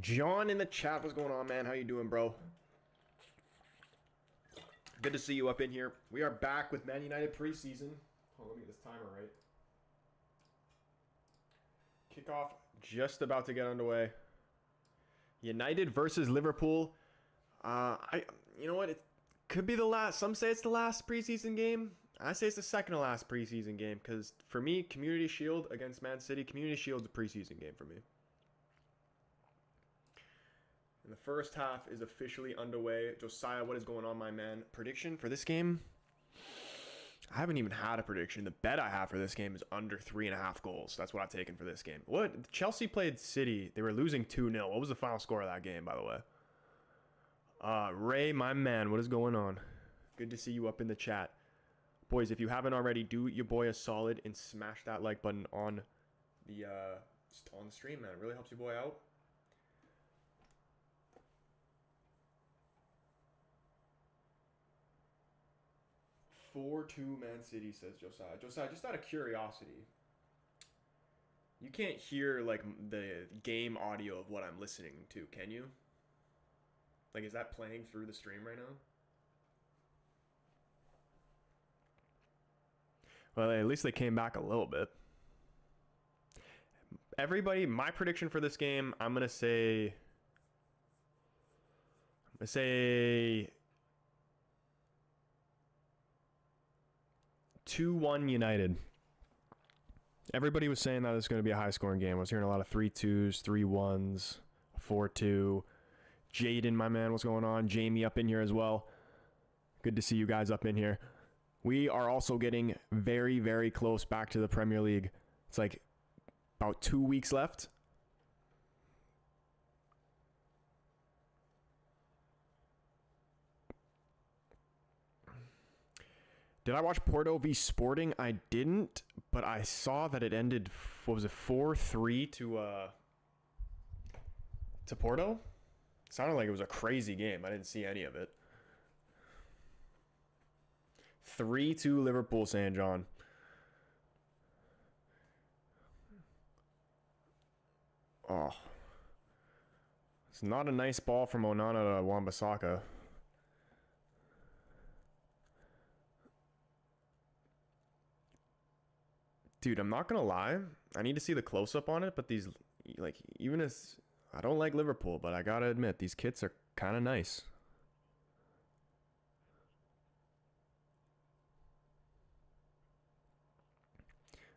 John in the chat, what's going on, man? How you doing, bro? Good to see you up in here. We are back with Man United preseason. Oh, let me get this timer right. Kickoff just about to get underway. United versus Liverpool. You know what? It could be the last. Some say it's the last preseason game. I say it's the second to last preseason game because for me, Community Shield against Man City, Community Shield's a preseason game for me. And the first half is officially underway. Josiah, what is going on, my man? Prediction for this game? I haven't even had a prediction. The bet I have for this game is under 3.5 goals. That's what I've taken for this game. What? Chelsea played City. They were losing 2-0. What was the final score of that game, by the way? Ray, my man, what is going on? Good to see you up in the chat. Boys, if you haven't already, do your boy a solid and smash that like button on the stream, man. It really helps your boy out. 4-2 Man City, says Josiah. Josiah, just out of curiosity, you can't hear like the game audio of what I'm listening to, can you? Like, is that playing through the stream right now? Well, at least they came back a little bit. Everybody, my prediction for this game, I'm gonna say 2-1 United. Everybody was saying that it was going to be a high-scoring game. I was hearing a lot of 3-2s, 3-1s, 4-2. Jaden, my man, what's going on? Jamie up in here as well. Good to see you guys up in here. We are also getting very, very close back to the Premier League. It's like about 2 weeks left. Did I watch Porto v Sporting? I didn't, but I saw that it ended, what was it, 4-3 to Porto? It sounded like it was a crazy game. I didn't see any of it. 3-2 Liverpool, St. John. Oh. It's not a nice ball from Onana to Wan-Bissaka. Dude, I'm not gonna lie. I need to see the close-up on it, but these, like, even as I don't like Liverpool, but I gotta admit, these kits are kind of nice.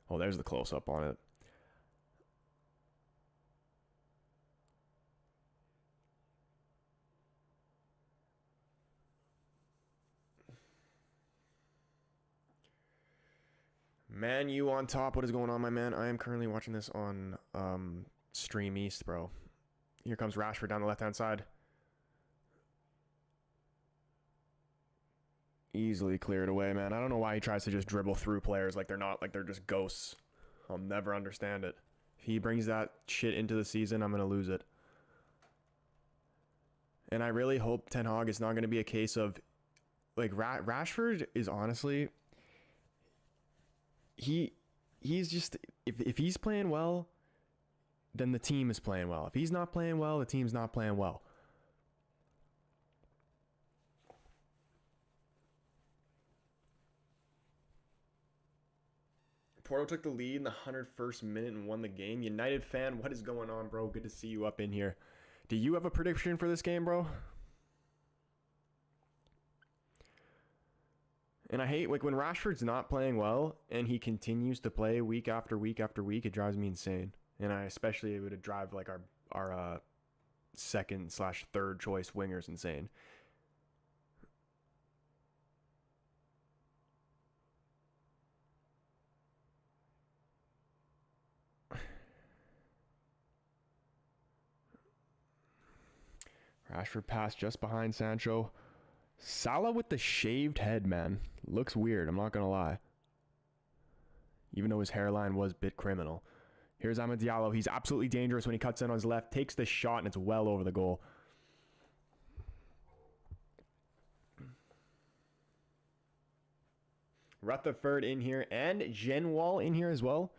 Oh, there's the close-up on it. Man, you on top. What is going on, my man? I am currently watching this on Stream East, bro. Here comes Rashford down the left-hand side. Easily cleared away, man. I don't know why he tries to just dribble through players like they're not, like they're just ghosts. I'll never understand it. If he brings that shit into the season, I'm going to lose it. And I really hope Ten Hag is not going to be a case of, like, Rashford is honestly... He's just, if he's playing well, then the team is playing well. If he's not playing well, the team's not playing well. Porto took the lead in the 101st minute and won the game. United fan, what is going on, bro? Good to see you up in here. Do you have a prediction for this game, bro? And I hate, like, when Rashford's not playing well and he continues to play week after week after week, it drives me insane. And I especially would drive, like, our second/third choice wingers insane. Rashford passed just behind Sancho. Salah with the shaved head, man. Looks weird, I'm not going to lie. Even though his hairline was a bit criminal. Here's Amad Diallo. He's absolutely dangerous when he cuts in on his left. Takes the shot, and it's well over the goal. Rutherford in here, and Genwall in here as well.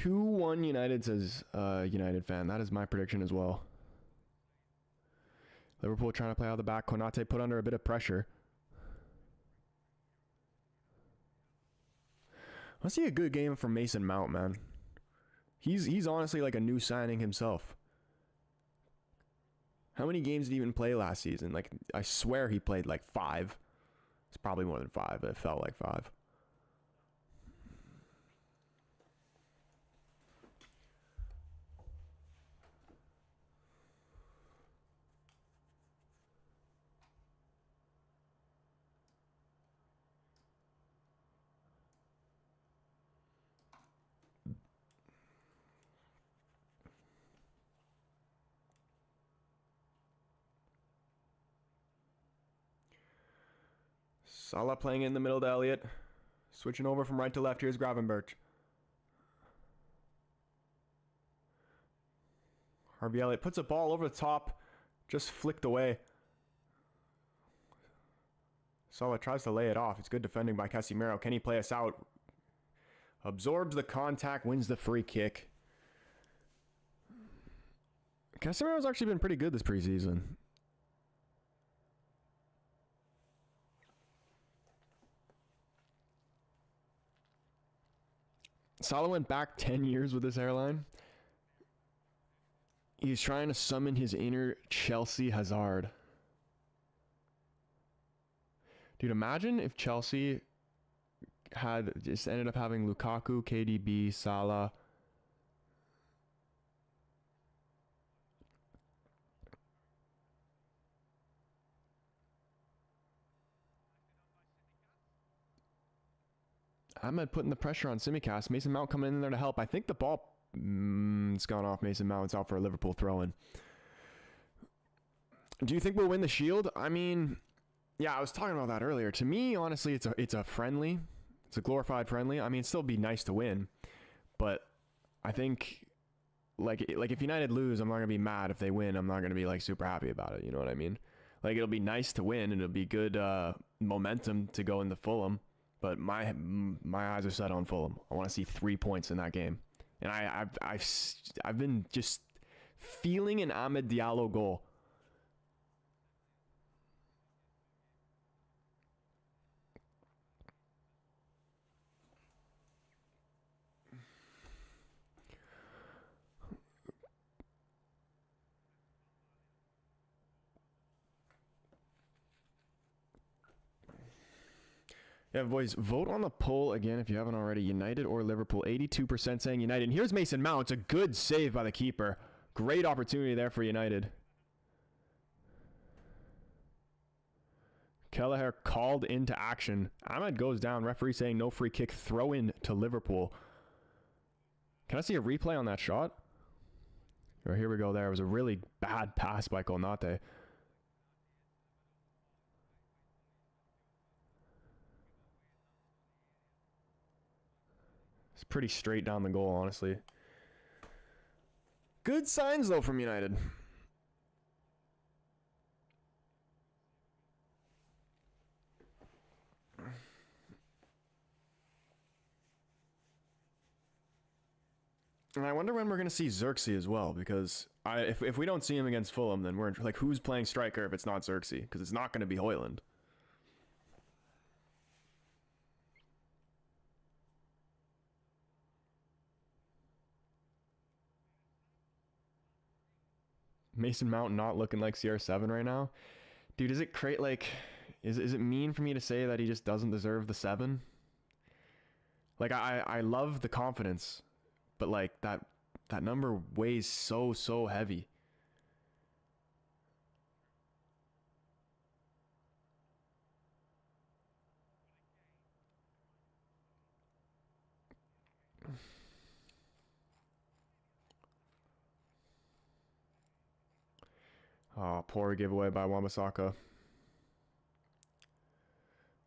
2-1 United, says United fan. That is my prediction as well. Liverpool trying to play out of the back. Konate put under a bit of pressure. I see a good game from Mason Mount, man. He's honestly like a new signing himself. How many games did he even play last season? Like, I swear he played like 5. It's probably more than 5, but it felt like 5. Salah playing in the middle to Elliott. Switching over from right to left. Here's Gravenberch. Harvey Elliott puts a ball over the top. Just flicked away. Salah tries to lay it off. It's good defending by Casemiro. Can he play us out? Absorbs the contact. Wins the free kick. Casemiro's actually been pretty good this preseason. Salah went back 10 years with this airline. He's trying to summon his inner Chelsea Hazard. Dude, imagine if Chelsea had just ended up having Lukaku, KDB, Salah. Ahmed putting the pressure on Simicast. Mason Mount coming in there to help. I think the ball it's gone off Mason Mount. It's out for a Liverpool throw-in. Do you think we'll win the Shield? I mean, yeah, I was talking about that earlier. To me, honestly, it's a friendly. It's a glorified friendly. I mean, it'd still be nice to win, but I think like if United lose, I'm not gonna be mad. If they win, I'm not gonna be like super happy about it. You know what I mean? Like, it'll be nice to win, and it'll be good momentum to go into Fulham. But my eyes are set on Fulham. I want to see 3 points in that game, and I've been just feeling an Ahmed Diallo goal. Yeah, boys, vote on the poll again if you haven't already. United or Liverpool? 82% saying United. And here's Mason Mount. It's a good save by the keeper. Great opportunity there for United. Kelleher called into action. Ahmed goes down. Referee saying no free kick. Throw in to Liverpool. Can I see a replay on that shot? Or here we go there. It was a really bad pass by Konate. It's pretty straight down the goal, honestly. Good signs, though, from United. And I wonder when we're going to see Xerxes as well, because if we don't see him against Fulham, then we're like, who's playing striker if it's not Xerxes? Because it's not going to be Højlund. Mason Mount not looking like CR7 right now. Dude, is it create like is it mean for me to say that he just doesn't deserve the 7? Like, I love the confidence, but like that number weighs so heavy. Oh, poor giveaway by Wan-Bissaka.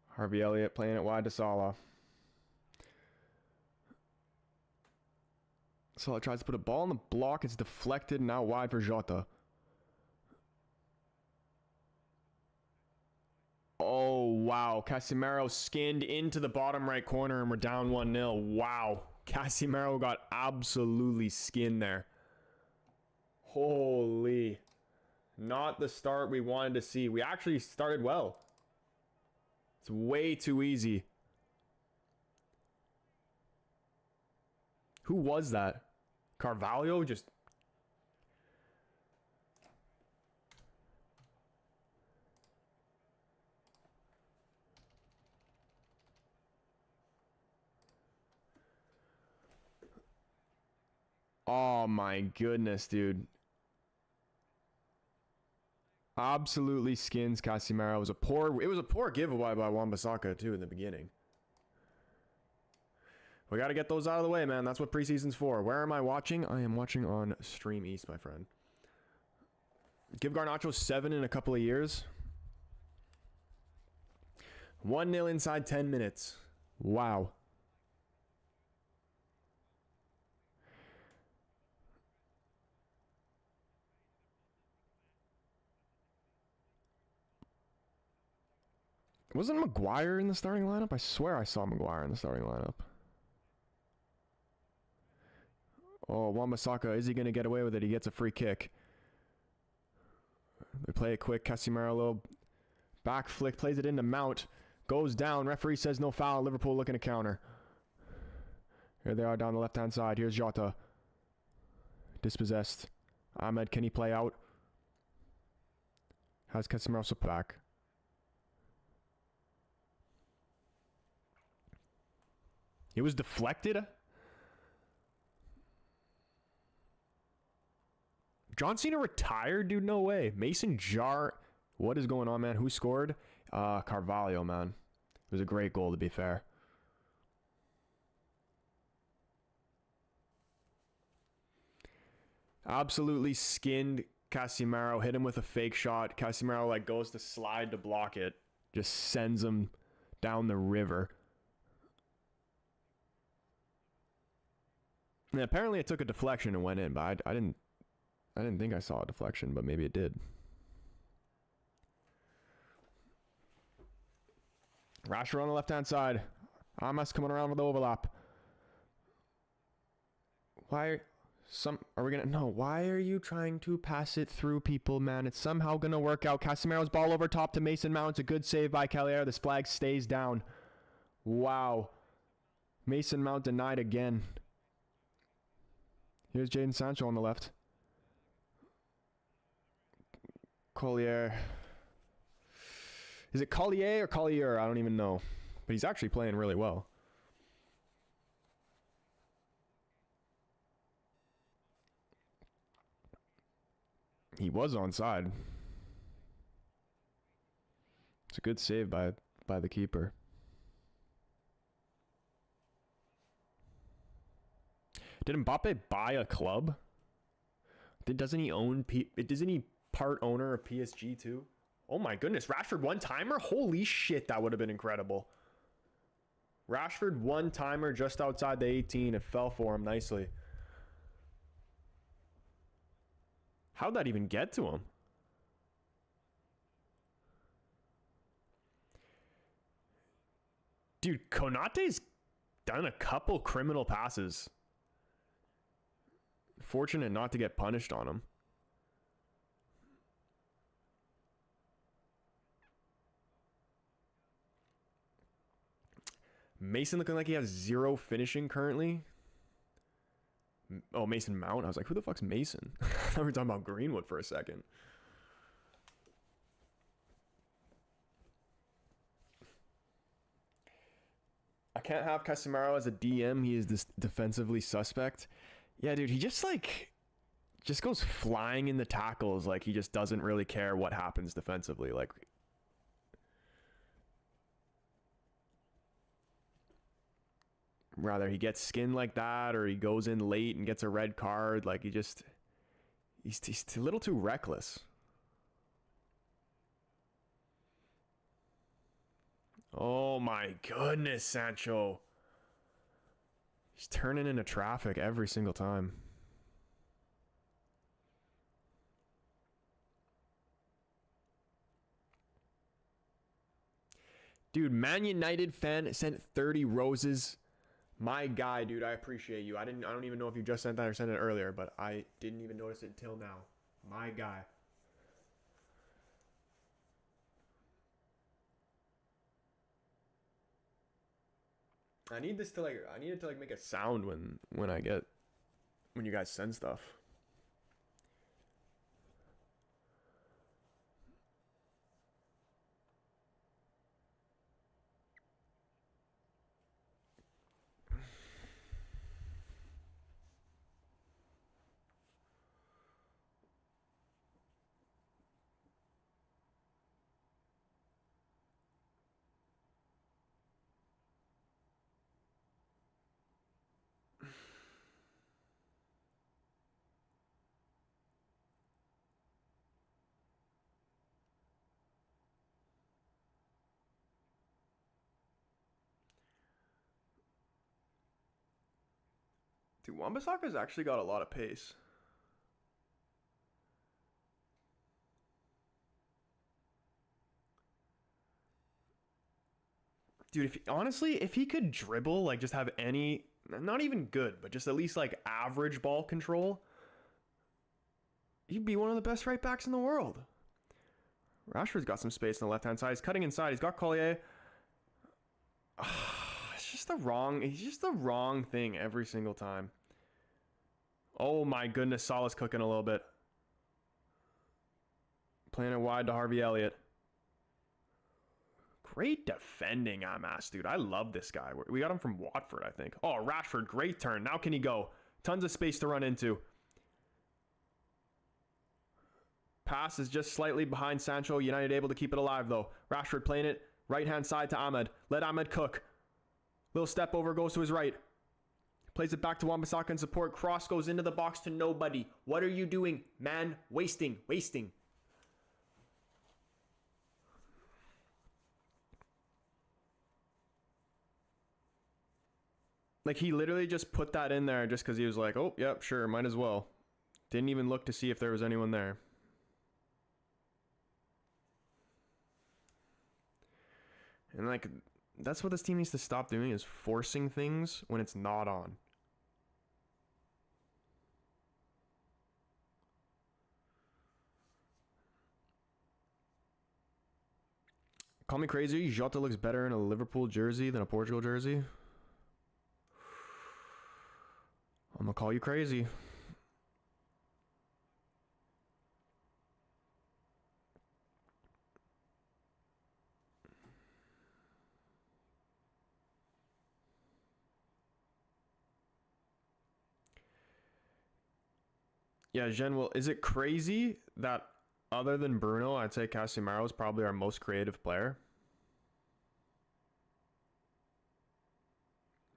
Harvey Elliott playing it wide to Salah. Salah tries to put a ball in the block. It's deflected. Now wide for Jota. Oh, wow. Casemiro skinned into the bottom right corner, and we're down 1-0. Wow. Casemiro got absolutely skinned there. Holy. Not the start we wanted to see. We actually started well. It's way too easy. Who was that? Carvalho just... Oh my goodness, dude. Absolutely skins Casemiro. It was a poor giveaway by Wan-Bissaka too in the beginning. We got to get those out of the way, man. That's what preseason's for. Where am I watching? I am watching on Stream East, my friend. Give Garnacho 7 in a couple of years. 1-0 inside 10 minutes. Wow. Wasn't Maguire in the starting lineup? I swear I saw Maguire in the starting lineup. Oh, Wan-Bissaka, is he going to get away with it? He gets a free kick. They play it quick. Casemiro, a little back flick, plays it into Mount. Goes down. Referee says no foul. Liverpool looking to counter. Here they are down the left-hand side. Here's Jota. Dispossessed. Ahmed, can he play out? Has Casemiro back? It was deflected? John Cena retired? Dude, no way. Mason Jar. What is going on, man? Who scored? Carvalho, man. It was a great goal, to be fair. Absolutely skinned Casemiro. Hit him with a fake shot. Casemiro, like, goes to slide to block it. Just sends him down the river. And apparently it took a deflection and went in, but I didn't think I saw a deflection, but maybe it did. Rashford on the left-hand side. Amas coming around with the overlap. Why are we gonna... No, why are you trying to pass it through people, man? It's somehow gonna work out. Casemiro's ball over top to Mason Mount. It's a good save by Callier. This flag stays down. Wow. Mason Mount denied again. Here's Jadon Sancho on the left. Collier. Is it Collier or Collier? I don't even know. But he's actually playing really well. He was onside. It's a good save by the keeper. Did Mbappe buy a club? Doesn't he own... Isn't he part owner of PSG too? Oh my goodness. Rashford one-timer? Holy shit, that would have been incredible. Rashford one-timer just outside the 18. It fell for him nicely. How'd that even get to him? Dude, Konate's done a couple criminal passes. Fortunate not to get punished on him. Mason looking like he has 0 finishing currently. Oh, Mason Mount. I was like, who the fuck's Mason? I thought we were talking about Greenwood for a second. I can't have Casemiro as a DM. He is this defensively suspect. Yeah, dude, he just goes flying in the tackles. Like, he just doesn't really care what happens defensively. Like, rather he gets skinned like that or he goes in late and gets a red card. Like, he's a little too reckless. Oh my goodness, Sancho. He's turning into traffic every single time. Dude, Man United fan sent 30 roses. My guy, dude, I appreciate you. I don't even know if you just sent that or sent it earlier, but I didn't even notice it until now. My guy. I need it to like make a sound when you guys send stuff. Dude, Wan-Bissaka's actually got a lot of pace. Dude, honestly, if he could dribble, like just have any, not even good, but just at least like average ball control, he'd be one of the best right backs in the world. Rashford's got some space on the left-hand side. He's cutting inside. He's got Collier. He's just the wrong thing every single time. Oh my goodness, Salah's cooking a little bit. Playing it wide to Harvey Elliott. Great defending, Amas, dude. I love this guy. We got him from Watford, I think. Oh, Rashford, great turn. Now can he go? Tons of space to run into. Pass is just slightly behind Sancho. United able to keep it alive, though. Rashford playing it right-hand side to Ahmed. Let Ahmed cook. Little step over, goes to his right. Plays it back to Wan-Bissaka in support. Cross goes into the box to nobody. What are you doing, man? Wasting. Like, he literally just put that in there just because he was like, oh, yep, sure, might as well. Didn't even look to see if there was anyone there. And, like, that's what this team needs to stop doing, is forcing things when it's not on. Call me crazy, Jota looks better in a Liverpool jersey than a Portugal jersey. I'm gonna call you crazy. Yeah, Jen, well, is it crazy that other than Bruno, I'd say Casemiro is probably our most creative player?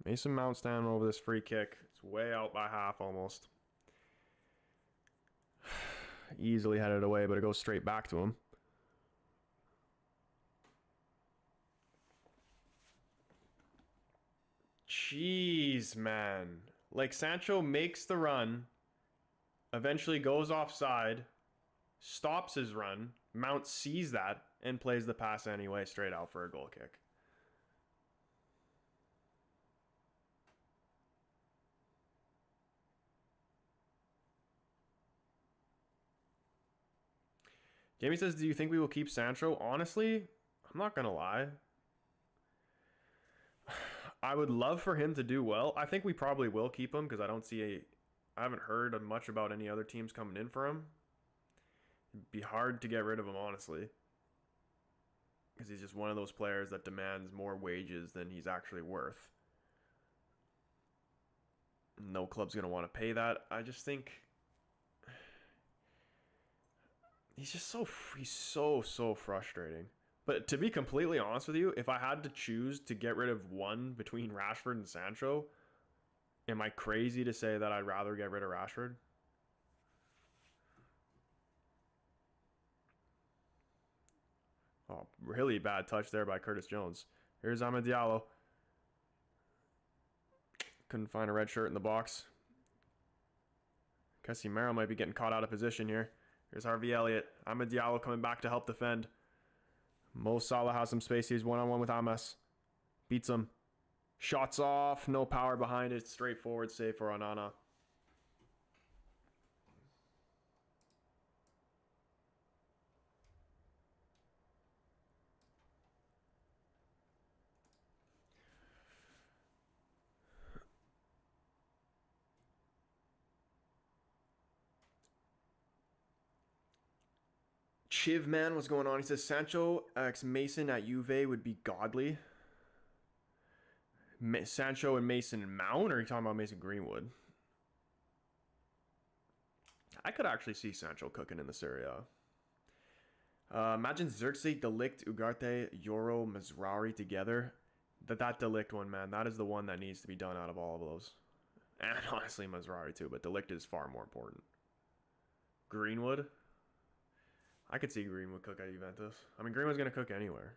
Mason Mount's down over this free kick. It's way out by half almost. Easily headed away, but it goes straight back to him. Jeez, man. Like, Sancho makes the run, eventually goes offside, stops his run, Mount sees that, and plays the pass anyway, straight out for a goal kick. Jamie says, do you think we will keep Sancho? Honestly, I'm not going to lie. I would love for him to do well. I think we probably will keep him because I haven't heard much about any other teams coming in for him. It'd be hard to get rid of him, honestly. Because he's just one of those players that demands more wages than he's actually worth. No club's going to want to pay that. I just think he's so frustrating. But to be completely honest with you, if I had to choose to get rid of one between Rashford and Sancho, am I crazy to say that I'd rather get rid of Rashford? Oh, really bad touch there by Curtis Jones. Here's Amad Diallo. Couldn't find a red shirt in the box. Casemiro might be getting caught out of position here. Here's Harvey Elliott. Amad Diallo coming back to help defend. Mo Salah has some space. He's one-on-one with Amas. Beats him. Shots off, no power behind it. Straightforward save for Onana. Chiv man, what's going on? He says Sancho x Mason at Juve would be godly. Sancho and Mason Mount, or are you talking about Mason Greenwood? I could actually see Sancho cooking in the Serie A. Imagine Xerxes, Delict, Ugarte, Yoro, Mazraoui together. That Delict one, man, that is the one that needs to be done out of all of those. And honestly, Mazraoui too, but Delict is far more important. Greenwood. I could see Greenwood cook at Juventus. I mean, Greenwood's going to cook anywhere.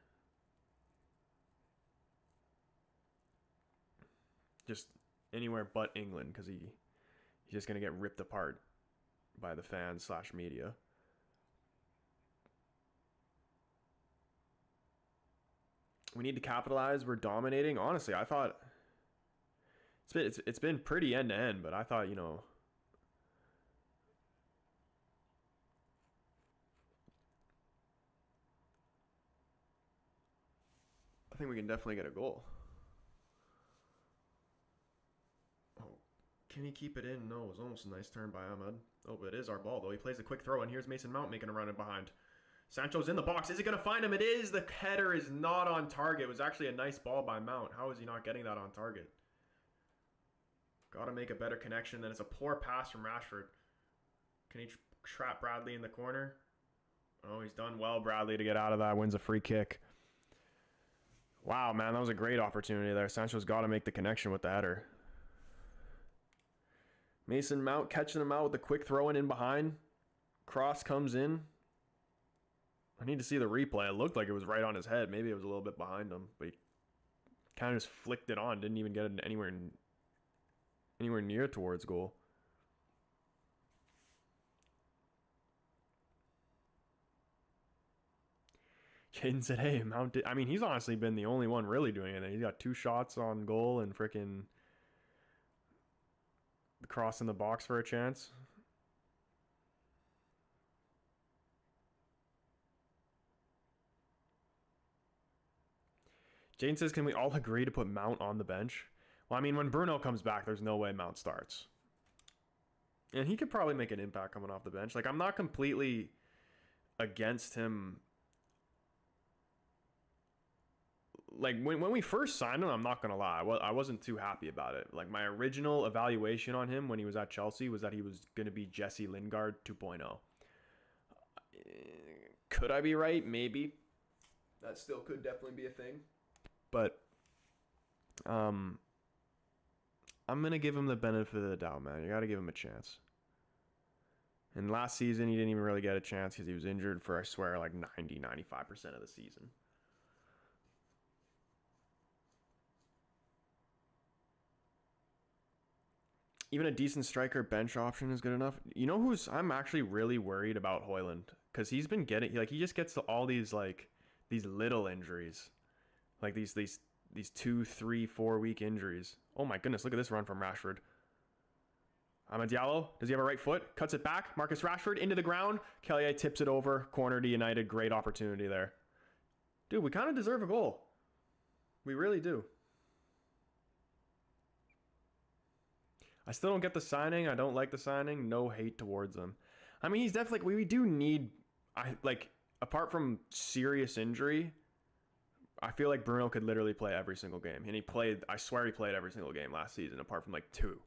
Just anywhere but England, because he's just going to get ripped apart by the fans / media. We need to capitalize. We're dominating. Honestly, I thought it's been pretty end to end, but I thought, you know, I think we can definitely get a goal. Oh, can he keep it in? No, it was almost a nice turn by Ahmed. Oh, but it is our ball, though. He plays a quick throw, and here's Mason Mount making a run in behind. Sancho's in the box. Is he going to find him? It is. The header is not on target. It was actually a nice ball by Mount. How is he not getting that on target? Got to make a better connection. Then it's a poor pass from Rashford. Can he trap Bradley in the corner? Oh, he's done well, Bradley, to get out of that. Wins a free kick. Wow, man, that was a great opportunity there. Sancho's got to make the connection with the header. Mason Mount catching him out with a quick throw in behind. Cross comes in. I need to see the replay. It looked like it was right on his head. Maybe it was a little bit behind him, but he kind of just flicked it on. Didn't even get it anywhere near towards goal. Jaden said, hey, Mount did. I mean, he's honestly been the only one really doing it. He's got 2 shots on goal and freaking the cross in the box for a chance. Jaden says, can we all agree to put Mount on the bench? Well, I mean, when Bruno comes back, there's no way Mount starts. And he could probably make an impact coming off the bench. Like, I'm not completely against him. Like, when we first signed him, I'm not going to lie, I wasn't too happy about it. Like, my original evaluation on him when he was at Chelsea was that he was going to be Jesse Lingard 2.0. Could I be right? Maybe. That still could definitely be a thing. But I'm going to give him the benefit of the doubt, man. You got to give him a chance. And last season, he didn't even really get a chance because he was injured for, I swear, like 90-95% of the season. Even a decent striker bench option is good enough. You know who's I'm actually really worried about? Højlund, because he's been getting, like, he just gets all these, like, these little injuries, like these 2, 3, 4 week injuries. Oh my goodness, look at this run from Rashford. Amad Diallo, does he have a right foot? Cuts it back. Marcus Rashford into the ground. Kelly tips it over. Corner to United. Great opportunity there. Dude, we kind of deserve a goal. We really do. I still don't get the signing. I don't like the signing. No hate towards him. I mean, he's definitely, we do need, apart from serious injury, I feel like Bruno could literally play every single game. And I swear he played every single game last season, apart from like 2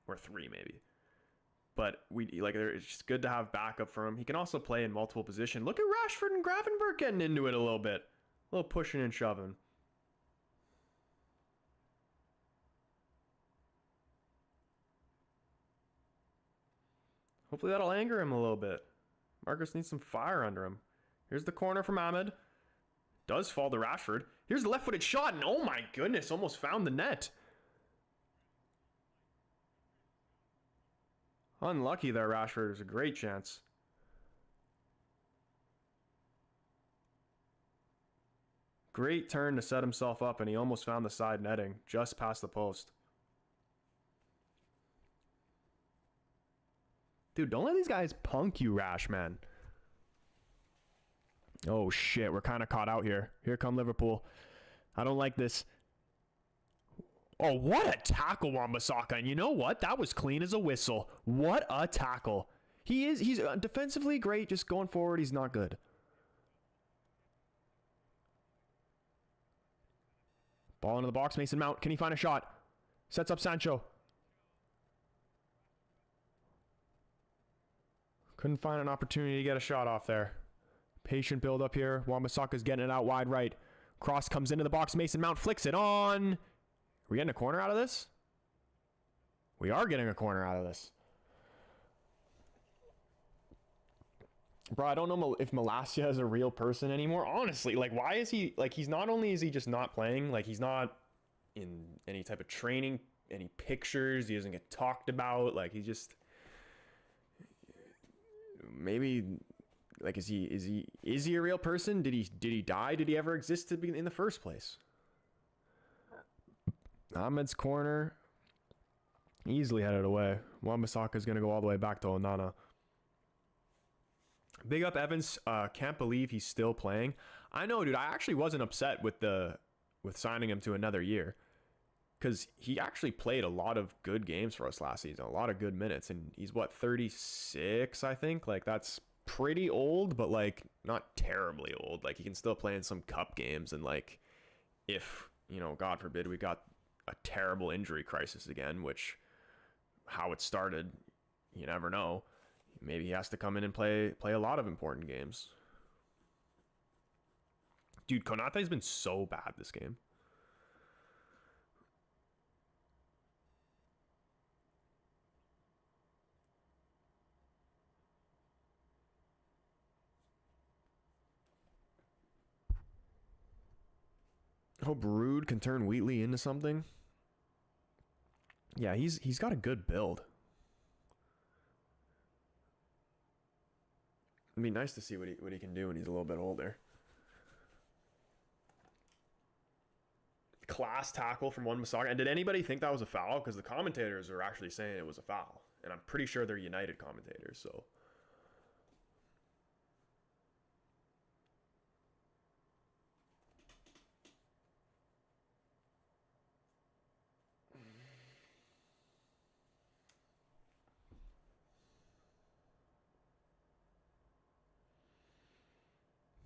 or 3 maybe. But it's just good to have backup for him. He can also play in multiple positions. Look at Rashford and Gravenberch getting into it a little bit. A little pushing and shoving. Hopefully that'll anger him a little bit. Marcus needs some fire under him. Here's the corner from Ahmed. Does fall to Rashford. Here's the left-footed shot, and oh my goodness, almost found the net. Unlucky there, Rashford. There's a great chance. Great turn to set himself up, and he almost found the side netting just past the post. Dude, don't let these guys punk you, Rash, man. Oh, shit. We're kind of caught out here. Here come Liverpool. I don't like this. Oh, what a tackle, Wan-Bissaka. And you know what? That was clean as a whistle. What a tackle. He's defensively great. Just going forward, he's not good. Ball into the box. Mason Mount. Can he find a shot? Sets up Sancho. Couldn't find an opportunity to get a shot off there. Patient build up here. Wan-Bissaka's getting it out wide right. Cross comes into the box. Mason Mount flicks it on. Are we getting a corner out of this? We are getting a corner out of this. Bro, I don't know if Malacia is a real person anymore. Honestly, like, why is he... Like, he's not only is he just not playing, like, he's not in any type of training, any pictures. He doesn't get talked about. Like, he's just... Maybe... Like, is he a real person? Did he die? Did he ever exist to be in the first place? Ahmed's corner. Easily headed away. Wan-Bissaka is going to go all the way back to Onana. Big up Evans. Can't believe he's still playing. I know, dude. I actually wasn't upset with signing him to another year, because he actually played a lot of good games for us last season. A lot of good minutes. And he's, what, 36, I think? Like, that's pretty old, but, like, not terribly old. Like, he can still play in some cup games. And, like, if, you know, God forbid, we got a terrible injury crisis again, which, how it started, you never know. Maybe he has to come in and play a lot of important games. Dude, Konate's been so bad this game. Hope Rude can turn Wheatley into something. Yeah, he's got a good build. It'd be nice to see what he can do when he's a little bit older. Class tackle from Wan-Bissaka. And did anybody think that was a foul? Because the commentators are actually saying it was a foul. And I'm pretty sure they're United commentators, so...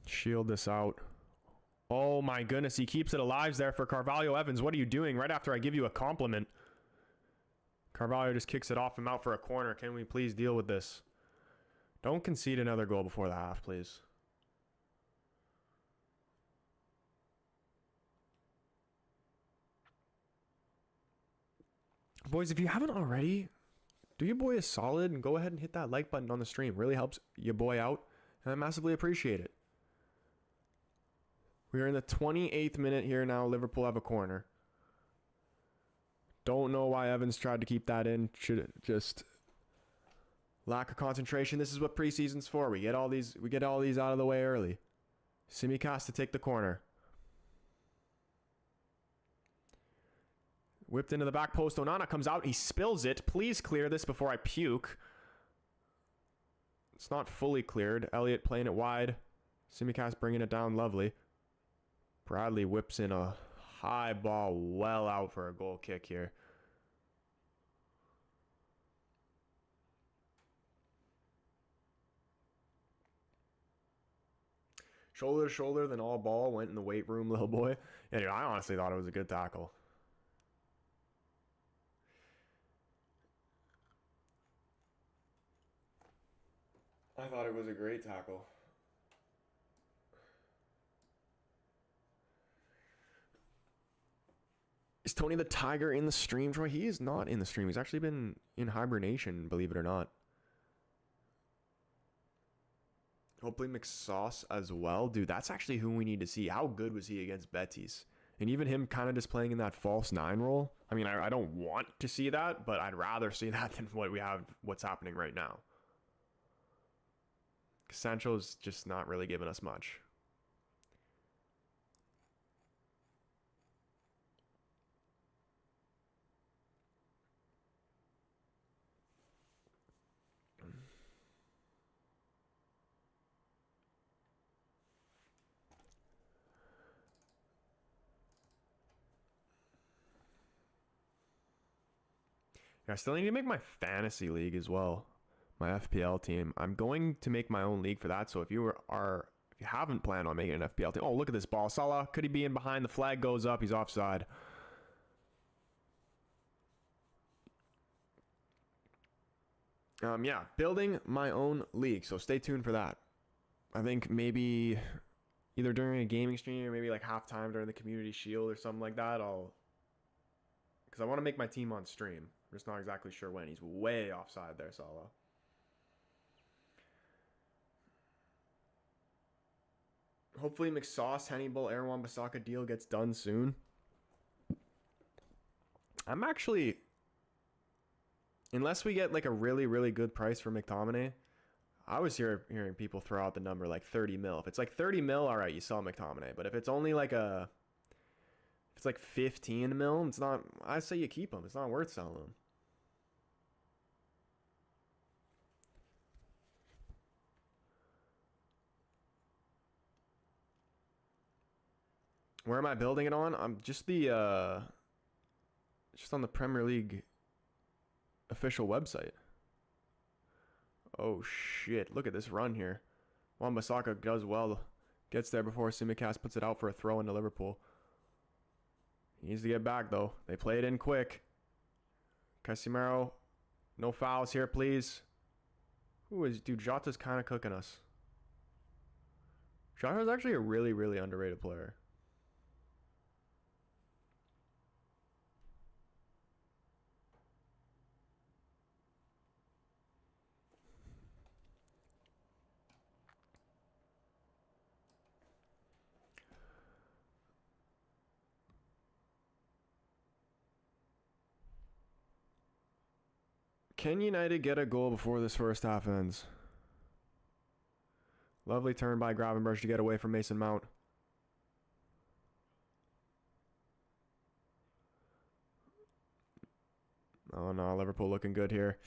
Shield this out. Oh my goodness, he keeps it alive there for Carvalho. Evans, what are you doing right after I give you a compliment? Carvalho just kicks it off him out for a corner. Can we please deal with this? Don't concede another goal before the half, please. Boys, if you haven't already, do your boy a solid and go ahead and hit that like button on the stream. Really helps your boy out, and I massively appreciate it. We are in the 28th minute here now. Liverpool have a corner. Don't know why Evans tried to keep that in. Should just lack of concentration. This is what preseason's for. We get all these out of the way early. Tsimikas to take the corner. Whipped into the back post. Onana comes out. He spills it. Please clear this before I puke. It's not fully cleared. Elliott playing it wide. Tsimikas bringing it down. Lovely. Bradley whips in a high ball well out for a goal kick here. Shoulder to shoulder, then all ball went in the weight room, little boy. Yeah, dude, I honestly thought it was a good tackle. I thought it was a great tackle. Is Tony the Tiger in the stream, Troy? He is not in the stream. He's actually been in hibernation, believe it or not. Hopefully McSauce as well. Dude, that's actually who we need to see. How good was he against Betis? And even him kind of just playing in that false nine role. I mean, I don't want to see that, but I'd rather see that than what's happening right now. Sancho's just not really giving us much. I still need to make my fantasy league as well. My FPL team. I'm going to make my own league for that. So if you haven't planned on making an FPL team, oh, look at this ball. Salah, could he be in behind? The flag goes up. He's offside. Yeah, building my own league. So stay tuned for that. I think maybe either during a gaming stream or maybe like halftime during the Community Shield or something like that. Because I want to make my team on stream. I'm just not exactly sure when. He's way offside there, Salah. Hopefully McSauce, Hannibal, Erwan Bissaka deal gets done soon. I'm actually, unless we get like a really, really good price for McTominay, I was hearing people throw out the number like 30 mil. If it's like 30 mil, all right, you sell McTominay. But if it's only like if it's like 15 mil, it's not, I say you keep him. It's not worth selling him. Where am I building it on? I'm just on the Premier League official website. Oh shit, look at this run here. Wan-Bissaka does well, gets there before Tsimikas puts it out for a throw into Liverpool. He needs to get back though. They play it in quick. Casemiro, no fouls here please. Dude, Jota's kind of cooking us. Jota's actually a really, really underrated player. Can United get a goal before this first half ends? Lovely turn by Gravenberch to get away from Mason Mount. Oh no, Liverpool looking good here.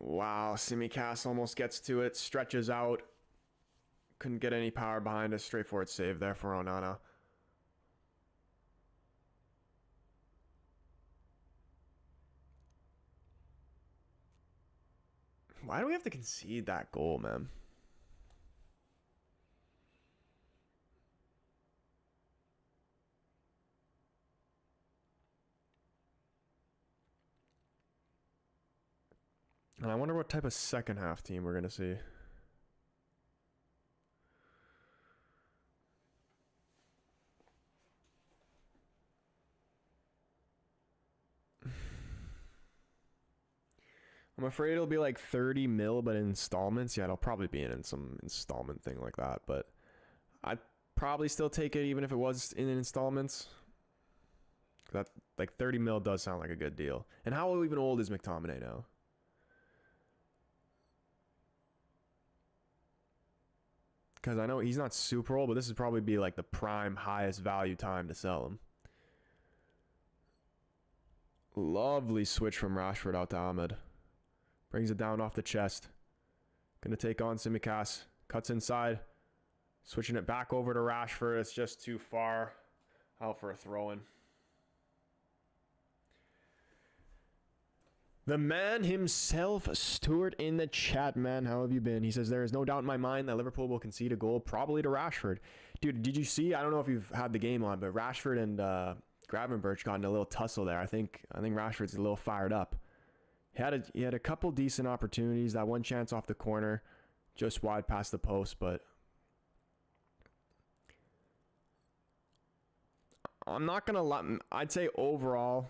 Wow, Tsimikas almost gets to it, stretches out. Couldn't get any power behind us. Straightforward save there for Onana. Why do we have to concede that goal, man? And I wonder what type of second half team we're going to see. I'm afraid it'll be like 30 mil, but in installments. Yeah, it'll probably be in some installment thing like that. But I'd probably still take it even if it was in installments. That like 30 mil does sound like a good deal. And how even old is McTominay now? Because I know he's not super old, but this would probably be like the prime highest value time to sell him. Lovely switch from Rashford out to Ahmed. Brings it down off the chest. Gonna take on Tsimikas. Cuts inside. Switching it back over to Rashford. It's just too far out for a throw-in. The man himself, Stuart in the chat, man. How have you been? He says, there is no doubt in my mind that Liverpool will concede a goal, probably to Rashford. Dude, did you see? I don't know if you've had the game on, but Rashford and Gravenberch got in a little tussle there. I think Rashford's a little fired up. He had a couple decent opportunities. That one chance off the corner, just wide past the post, but I'm not gonna lie. I'd say overall,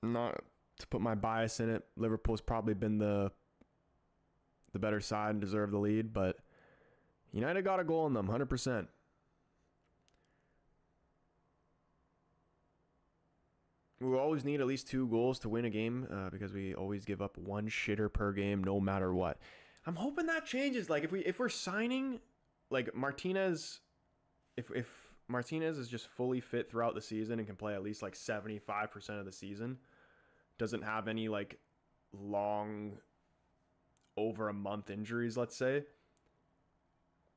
not to put my bias in it, Liverpool's probably been the better side and deserved the lead, but United got a goal in them, 100%. We always need at least 2 goals to win a game because we always give up 1 shitter per game no matter what. I'm hoping that changes. Like if we're signing like Martinez, if Martinez is just fully fit throughout the season and can play at least like 75% of the season, doesn't have any like long over a month injuries, let's say.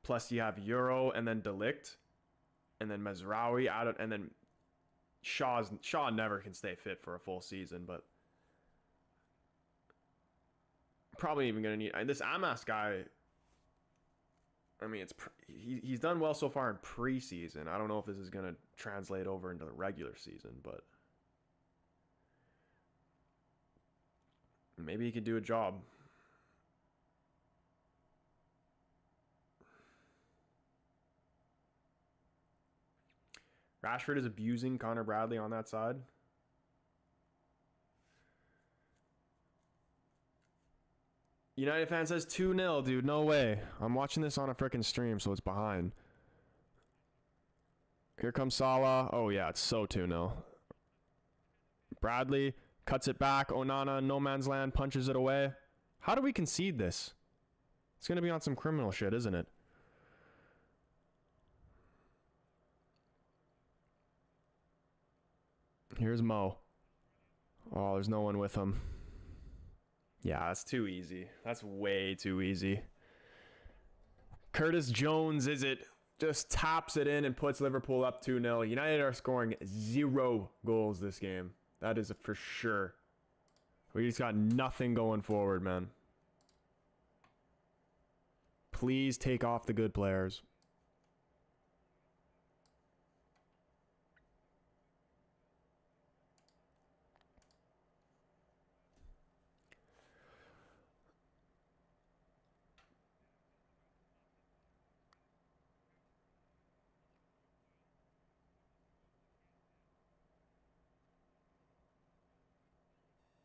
Plus you have Euro and then De Ligt and then Mazraoui out of, and then Shaw never can stay fit for a full season, but probably even going to need this Amas guy. I mean, he's done well so far in preseason. I don't know if this is going to translate over into the regular season, but maybe he could do a job. Rashford is abusing Connor Bradley on that side. United fan says 2-0, dude. No way. I'm watching this on a freaking stream, so it's behind. Here comes Salah. Oh, yeah, it's so 2-0. Bradley cuts it back. Onana, no man's land, punches it away. How do we concede this? It's going to be on some criminal shit, isn't it? Here's Mo. Oh, there's no one with him. Yeah, that's too easy. That's way too easy. Curtis Jones, is it? Just taps it in and puts Liverpool up 2-0. United are scoring 0 goals this game. That is for sure. We just got nothing going forward, man. Please take off the good players.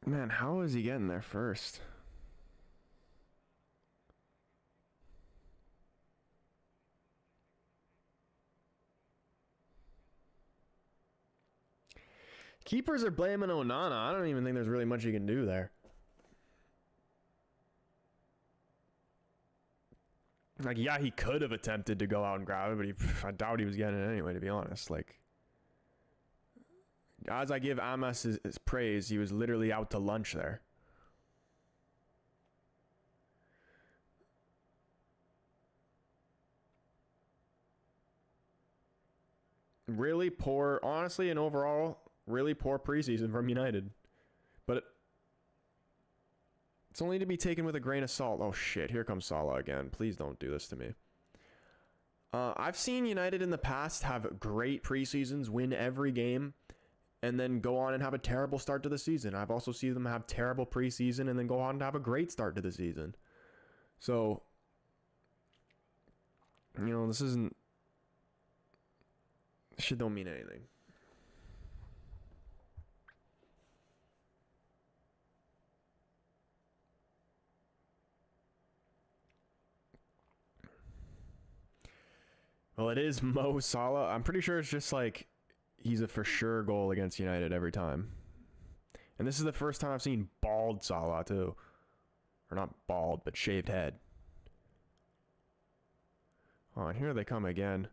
Man, how is he getting there first? Keepers are blaming Onana. I don't even think there's really much you can do there. Like, yeah, he could have attempted to go out and grab it, but I doubt he was getting it anyway, to be honest. Like, as I give Amas his praise, he was literally out to lunch there. Really poor, honestly, and overall, really poor preseason from United. But it's only to be taken with a grain of salt. Oh shit, here comes Salah again. Please don't do this to me. I've seen United in the past have great preseasons, win every game, and then go on and have a terrible start to the season. I've also seen them have terrible preseason and then go on to have a great start to the season. So, you know, this shit don't mean anything. Well, it is Mo Salah. I'm pretty sure it's just like he's a for sure goal against United every time. And this is the first time I've seen bald Salah too. Or not bald, but shaved head. Oh, and here they come again.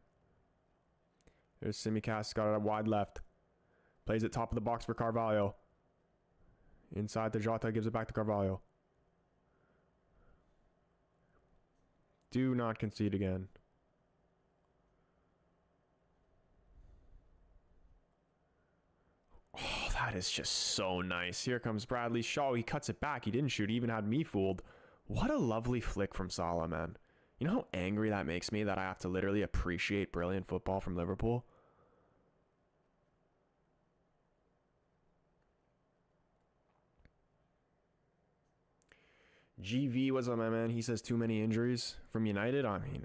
There's Simicast, got it up wide left. Plays it top of the box for Carvalho. Inside to Jota, gives it back to Carvalho. Do not concede again. Oh, that is just so nice. Here comes Bradley Shaw. He cuts it back. He didn't shoot. He even had me fooled. What a lovely flick from Salah, man. You know how angry that makes me that I have to literally appreciate brilliant football from Liverpool? GV, what's up, my man? He says too many injuries from United. I mean,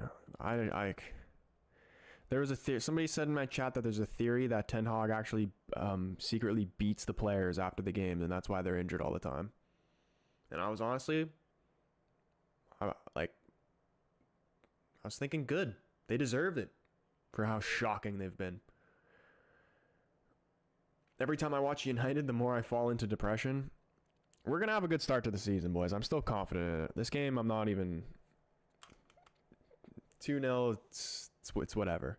there was a somebody said in my chat that there's a theory that Ten Hag actually secretly beats the players after the game, and that's why they're injured all the time. And I was honestly, I was thinking good. They deserved it for how shocking they've been. Every time I watch United, the more I fall into depression. We're going to have a good start to the season, boys. I'm still confident in it. This game, I'm not even 2-0. It's whatever.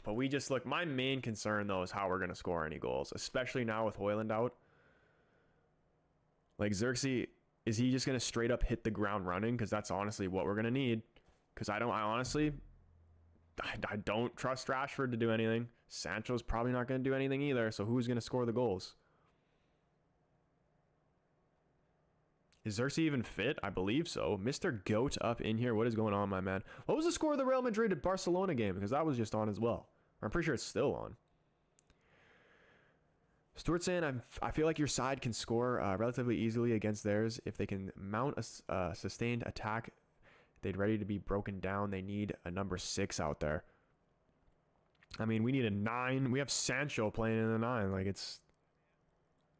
But we just look. My main concern, though, is how we're going to score any goals, especially now with Højlund out. Like, Xerxes, is he just going to straight up hit the ground running? Because that's honestly what we're going to need. Because I don't trust Rashford to do anything. Sancho's probably not going to do anything either, so who's going to score the goals? Is Xerxes even fit? I believe so. Mr. Goat up in here. What is going on, my man? What was the score of the Real Madrid at Barcelona game? Because that was just on as well. I'm pretty sure it's still on. Stuart saying, I feel like your side can score relatively easily against theirs. If they can mount a sustained attack, they'd ready to be broken down. They need a number 6 out there. I mean, we need a 9. We have Sancho playing in the 9. Like, it's...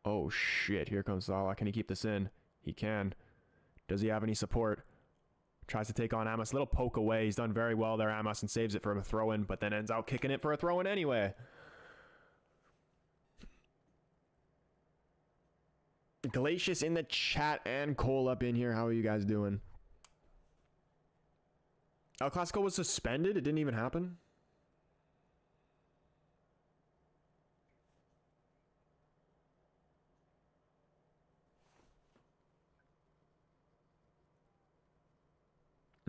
Oh, shit. Here comes Salah. Can he keep this in? He can. Does he have any support? Tries to take on Amos. Little poke away. He's done very well there, Amos, and saves it from a throw-in, but then ends out kicking it for a throw-in anyway. Glacius in the chat and Cole up in here. How are you guys doing? El Clasico was suspended? It didn't even happen?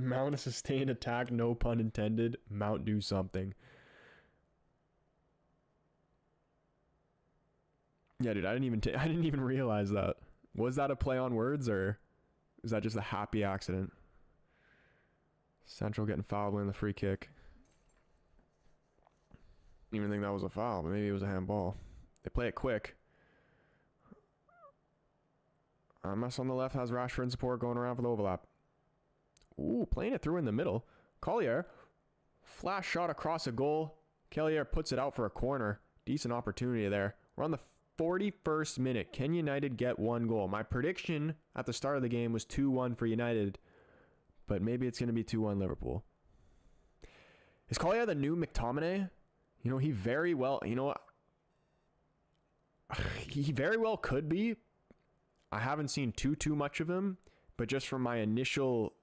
Mount a sustained attack, no pun intended. Mount do something. Yeah, dude, I didn't even realize that. Was that a play on words, or is that just a happy accident? Central getting fouled, winning the free kick. Didn't even think that was a foul, but maybe it was a handball. They play it quick. Mess on the left has Rashford in support going around for the overlap. Ooh, playing it through in the middle. Collier, flash shot across a goal. Collier puts it out for a corner. Decent opportunity there. We're on the 41st minute. Can United get 1 goal? My prediction at the start of the game was 2-1 for United, but maybe it's going to be 2-1 Liverpool. Is Collier the new McTominay? You know, he very well, you know, he very well could be. I haven't seen too much of him, but just from my initial...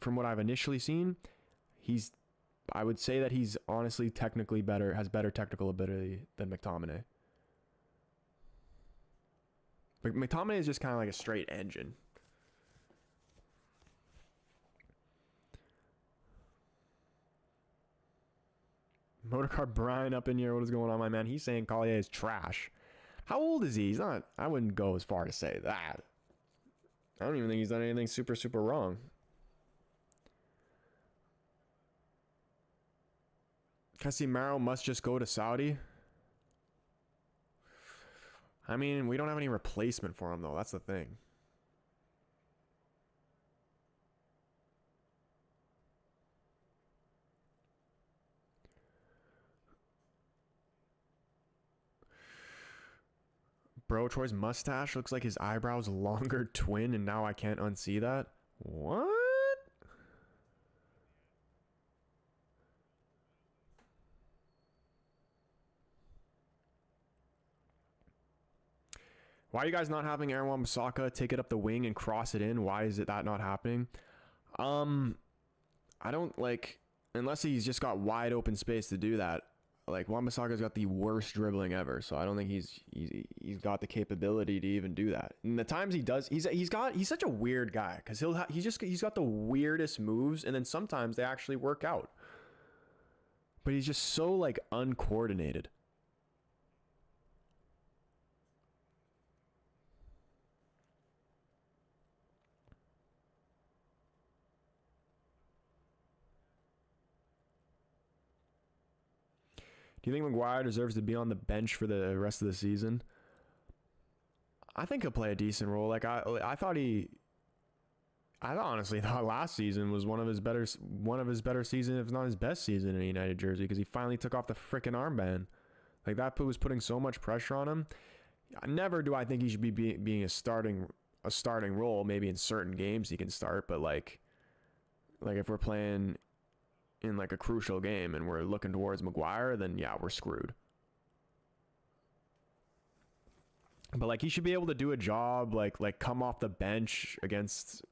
From what I've initially seen, I would say that he's honestly technically better, has better technical ability than McTominay. But McTominay is just kind of like a straight engine. Motorcar Brian up in here. What is going on, my man? He's saying Collier is trash. How old is he? He's not... I wouldn't go as far to say that. I don't even think he's done anything super wrong. Casemiro must just go to Saudi. I mean, we don't have any replacement for him, though. That's the thing. Bro, Troy's mustache looks like his eyebrows longer twin, and now I can't unsee that. What? Why are you guys not having Aaron Wan-Bissaka take it up the wing and cross it in? Why is that not happening? I don't like, unless he's just got wide open space to do that. Like, Wan-Bissaka's got the worst dribbling ever, so I don't think he's got the capability to even do that. And the times he does, he's such a weird guy, because he's got the weirdest moves, and then sometimes they actually work out. But he's just so like uncoordinated. Do you think Maguire deserves to be on the bench for the rest of the season? I think he'll play a decent role. Like I honestly thought last season was one of his better seasons, if not his best season in a United jersey, because he finally took off the freaking armband. Like that was putting so much pressure on him. Never do I think he should be being a starting role. Maybe in certain games he can start, but like if we're playing in like a crucial game and we're looking towards Maguire, then yeah, we're screwed. But like he should be able to do a job, like come off the bench against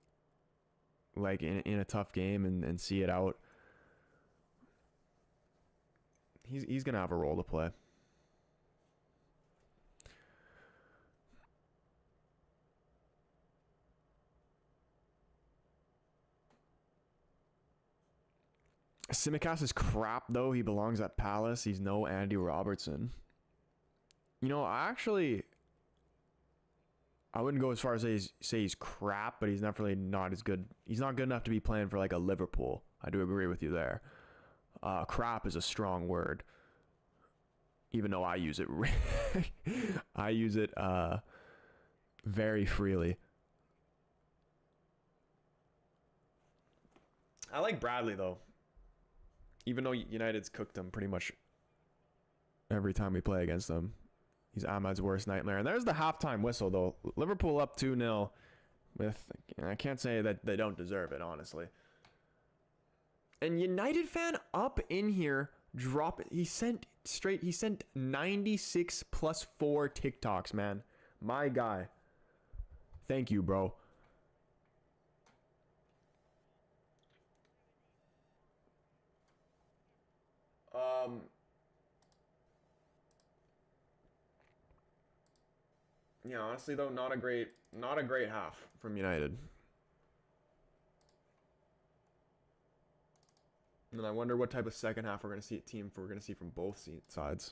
like in a tough game and see it out. He's gonna have a role to play. Simicast is crap, though. He belongs at Palace. He's no Andy Robertson. You know, I wouldn't go as far as say he's crap, but he's definitely not as good. He's not good enough to be playing for like a Liverpool. I do agree with you there. Crap is a strong word, even though I use it. I use it very freely. I like Bradley though, even though United's cooked him pretty much every time we play against them. He's Ahmad's worst nightmare. And there's the halftime whistle, though. Liverpool up 2-0 with... I can't say that they don't deserve it, honestly. And United fan up in here, drop it. He sent 96 plus 4 TikToks, man. My guy. Thank you, bro. Yeah, honestly though, not a great half from United. And I wonder what type of second half we're gonna see from both sides.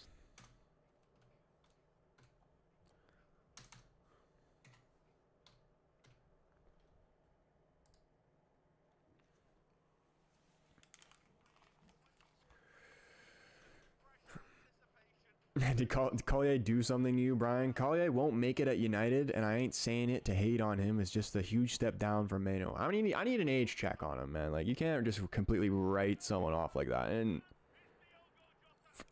Did Collier do something to you, Brian? Collier won't make it at United, and I ain't saying it to hate on him. It's just a huge step down from Mano. I need an age check on him, man. Like, you can't just completely write someone off like that. And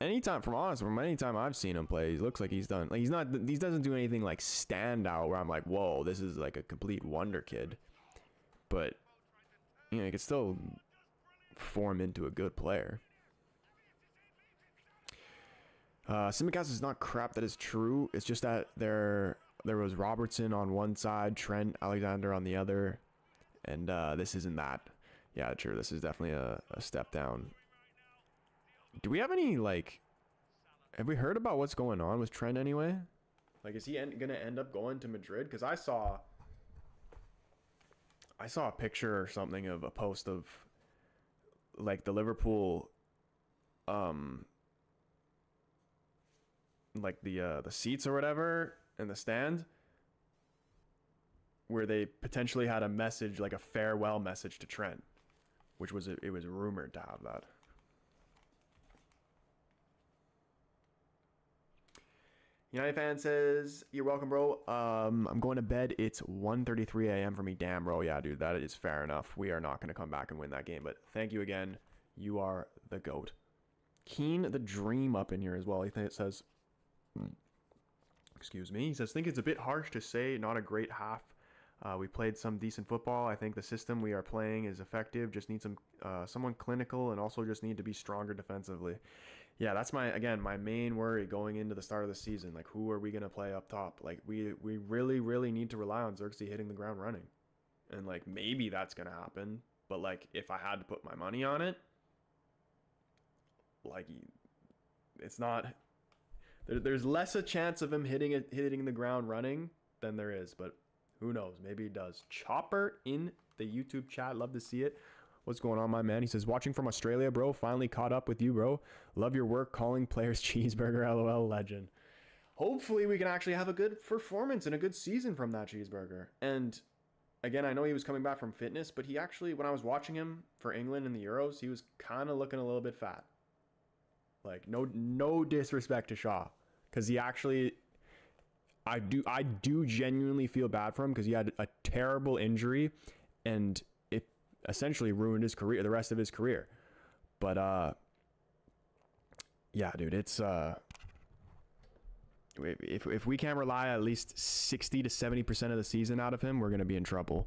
anytime I've seen him play, he looks like he's done. Like, he doesn't do anything like stand out where I'm like, whoa, this is like a complete wonder kid. But you know, he could still form into a good player. Simicast is not crap, that is true. It's just that there was Robertson on one side, Trent Alexander on the other, and this isn't that. Yeah, true. This is definitely a step down. Do we have any, like, have we heard about what's going on with Trent anyway? Like, is he gonna end up going to Madrid? Because I saw a picture or something of a post of like the Liverpool like the seats or whatever in the stand, where they potentially had a message, like a farewell message to Trent, which was it was rumored to have that. United fan says, "You're welcome, bro. I'm going to bed. It's 1:33 a.m. for me." Damn, bro. Yeah, dude, that is fair enough. We are not going to come back and win that game, but thank you again. You are the GOAT. Keen the Dream up in here as well. It says, excuse me. He says, think it's a bit harsh to say not a great half. We played some decent football. I think the system we are playing is effective. Just need someone clinical, and also just need to be stronger defensively. Yeah, that's my main worry going into the start of the season. Like, who are we going to play up top? Like, we really, really need to rely on Xerxes hitting the ground running. And, like, maybe that's going to happen. But, like, if I had to put my money on it, like, it's not... There's less a chance of him hitting the ground running than there is. But who knows? Maybe he does. Chopper in the YouTube chat. Love to see it. What's going on, my man? He says, watching from Australia, bro. Finally caught up with you, bro. Love your work calling players cheeseburger, LOL, legend. Hopefully we can actually have a good performance and a good season from that cheeseburger. And again, I know he was coming back from fitness, but he actually, when I was watching him for England in the Euros, he was kind of looking a little bit fat. Like, no disrespect to Shaw, because he actually, I do genuinely feel bad for him, because he had a terrible injury, and it essentially ruined his career, the rest of his career. But yeah, dude, it's if we can't rely at least 60 to 70% of the season out of him, we're gonna be in trouble,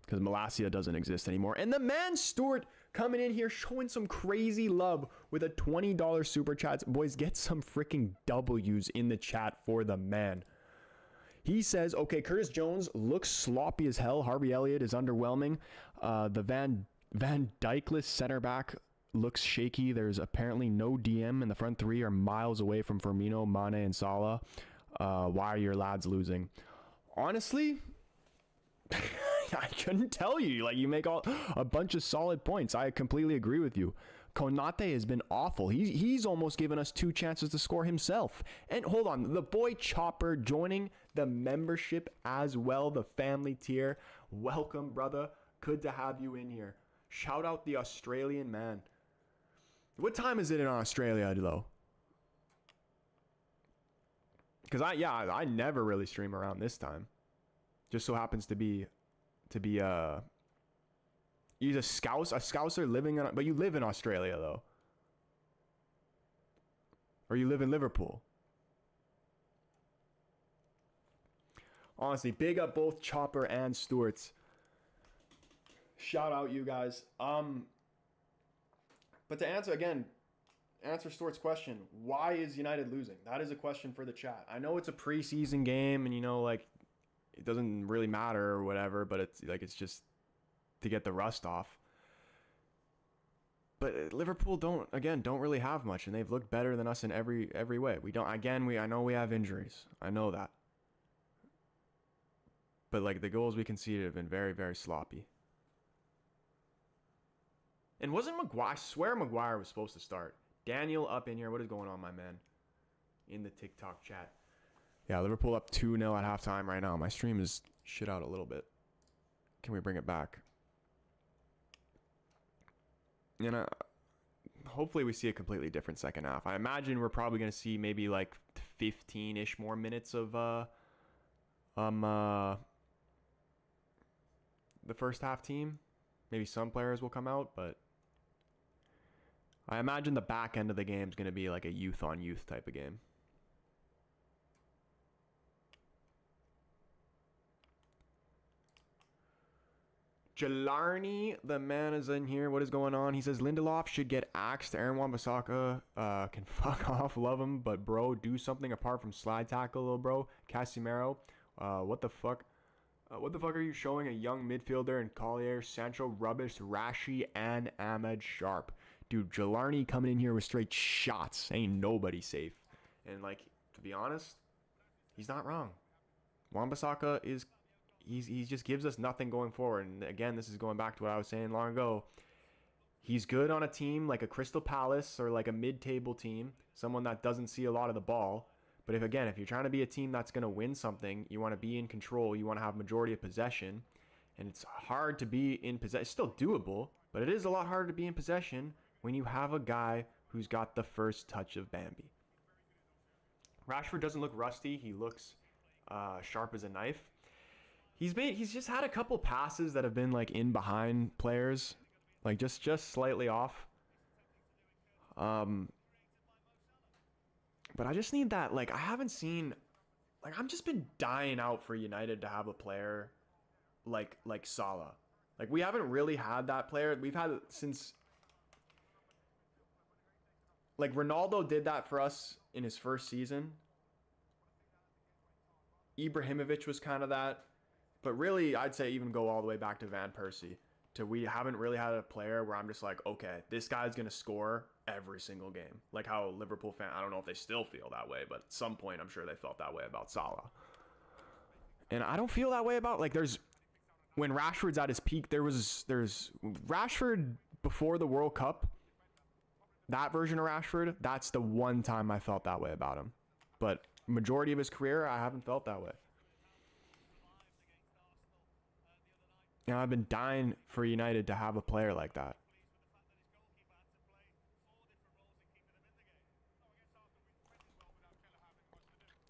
because Malacia doesn't exist anymore. And the man Stuart coming in here showing some crazy love with a $20 super chat. Boys, get some freaking W's in the chat for the man. He says, okay, Curtis Jones looks sloppy as hell. Harvey Elliott is underwhelming. The Van Dijkless center back looks shaky. There's apparently no DM, and the front three are miles away from Firmino, Mane, and Salah. Why are your lads losing? Honestly, I couldn't tell you. Like, you make a bunch of solid points. I completely agree with you. Konate has been awful. He's almost given us 2 chances to score himself. And hold on, the boy Chopper joining the membership as well, the family tier. Welcome, brother. Good to have you in here. Shout out the Australian man. What time is it in Australia, though? Because I never really stream around this time. Just so happens to be he's a Scouser living in, but you live in Australia though. Or you live in Liverpool. Honestly, big up both Chopper and Stewart's. Shout out you guys. But to answer Stewart's question, why is United losing? That is a question for the chat. I know it's a preseason game and like it doesn't really matter or whatever, but it's just to get the rust off. But Liverpool don't really have much, and they've looked better than us in every way. I know we have injuries. I know that. But like the goals we conceded have been very, very sloppy. And wasn't Maguire? I swear Maguire was supposed to start. Daniel up in here. What is going on, my man? In the TikTok chat. Yeah, Liverpool up 2-0 at halftime right now. My stream is shit out a little bit. Can we bring it back? And hopefully we see a completely different second half. I imagine we're probably going to see maybe like 15-ish more minutes of the first half team. Maybe some players will come out, but I imagine the back end of the game is going to be like a youth on youth type of game. Jalarni, the man is in here. What is going on? He says Lindelof should get axed. Aaron Wan-Bissaka can fuck off. Love him, but bro, do something apart from slide tackle, little bro. Casemiro, what the fuck? What the fuck are you showing a young midfielder in Collier, Sancho, Rubbish, Rashi, and Ahmed Sharp? Dude, Jalarni coming in here with straight shots. Ain't nobody safe. And like, to be honest, he's not wrong. Wan-Bissaka is... He just gives us nothing going forward. And again, this is going back to what I was saying long ago. He's good on a team like a Crystal Palace or like a mid-table team, someone that doesn't see a lot of the ball. But if you're trying to be a team that's going to win something, you want to be in control, you want to have majority of possession, and it's hard to be in possession. It's still doable, but it is a lot harder to be in possession when you have a guy who's got the first touch of Bambi. Rashford doesn't look rusty. He looks sharp as a knife. He's just had a couple passes that have been like in behind players, like just slightly off. But I just need that. Like I haven't seen, like I've just been dying out for United to have a player like Salah. Like we haven't really had that player. We've had it since like Ronaldo did that for us in his first season. Ibrahimovic was kind of that. But really, I'd say even go all the way back to Van Persie. We haven't really had a player where I'm just like, okay, this guy's going to score every single game. Like how Liverpool fan, I don't know if they still feel that way, but at some point I'm sure they felt that way about Salah. And I don't feel that way about, like when Rashford's at his peak, there's Rashford before the World Cup. That version of Rashford, that's the one time I felt that way about him. But majority of his career, I haven't felt that way. You know, I've been dying for United to have a player like that.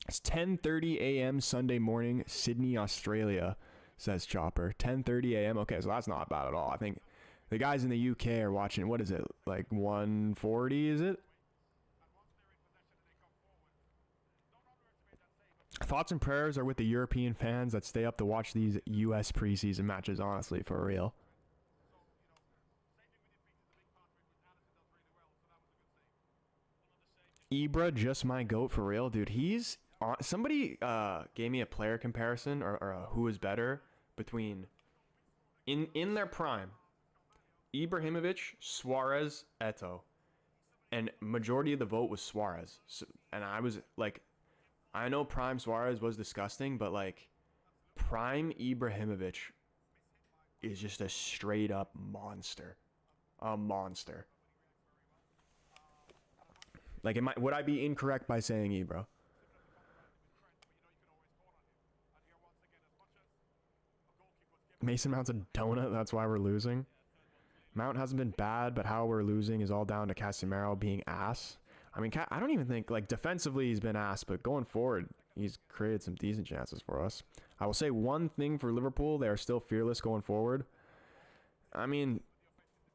It's 10:30 a.m. Sunday morning, Sydney, Australia, says Chopper. 10:30 a.m. Okay, so that's not bad at all. I think the guys in the UK are watching, what is it, like 1:40, is it? Thoughts and prayers are with the European fans that stay up to watch these U.S. preseason matches, honestly, for real. Ibra, just my goat, for real. Dude, he's... somebody gave me a player comparison, or who is better, between... In their prime, Ibrahimovic, Suarez, Eto'o. And majority of the vote was Suarez. So, and I was like... I know prime Suarez was disgusting, but like prime Ibrahimovic is just a straight up monster. A monster. Like, would I be incorrect by saying Ibra? Mason Mount's a donut. That's why we're losing. Mount hasn't been bad, but how we're losing is all down to Casemiro being ass. I mean, I don't even think, like, defensively he's been ass, but going forward, he's created some decent chances for us. I will say one thing for Liverpool, they are still fearless going forward. I mean,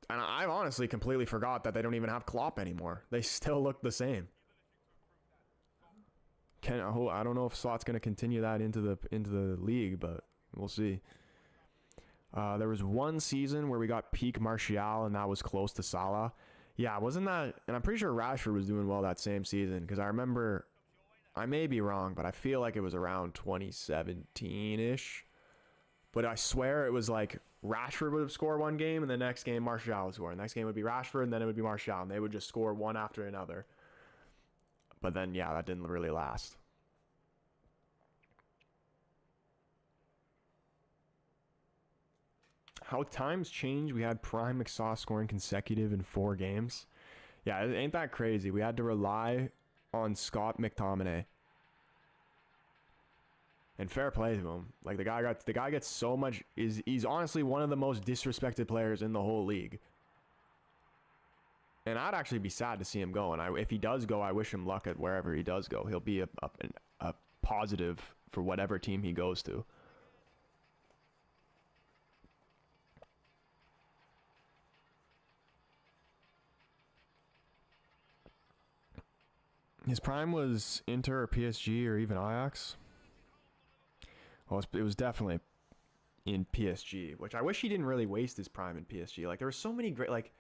and I honestly completely forgot that they don't even have Klopp anymore. They still look the same. I don't know if Slott's going to continue that into the league, but we'll see. There was one season where we got peak Martial, and that was close to Salah. Yeah, wasn't that... And I'm pretty sure Rashford was doing well that same season, because I remember... I may be wrong, but I feel like it was around 2017-ish. But I swear it was like Rashford would have scored one game, and the next game Martial would score. The next game would be Rashford, and then it would be Martial, and they would just score one after another. But then, yeah, that didn't really last. How times change. We had Prime McSaw scoring consecutive in 4 games. Yeah, it ain't that crazy. We had to rely on Scott McTominay. And fair play to him. Like, the guy gets so much... He's honestly one of the most disrespected players in the whole league. And I'd actually be sad to see him go. And if he does go, I wish him luck at wherever he does go. He'll be a positive for whatever team he goes to. His prime was Inter or PSG or even Ajax. Well, it was definitely in PSG, which I wish he didn't really waste his prime in PSG. Like, there were so many great, like,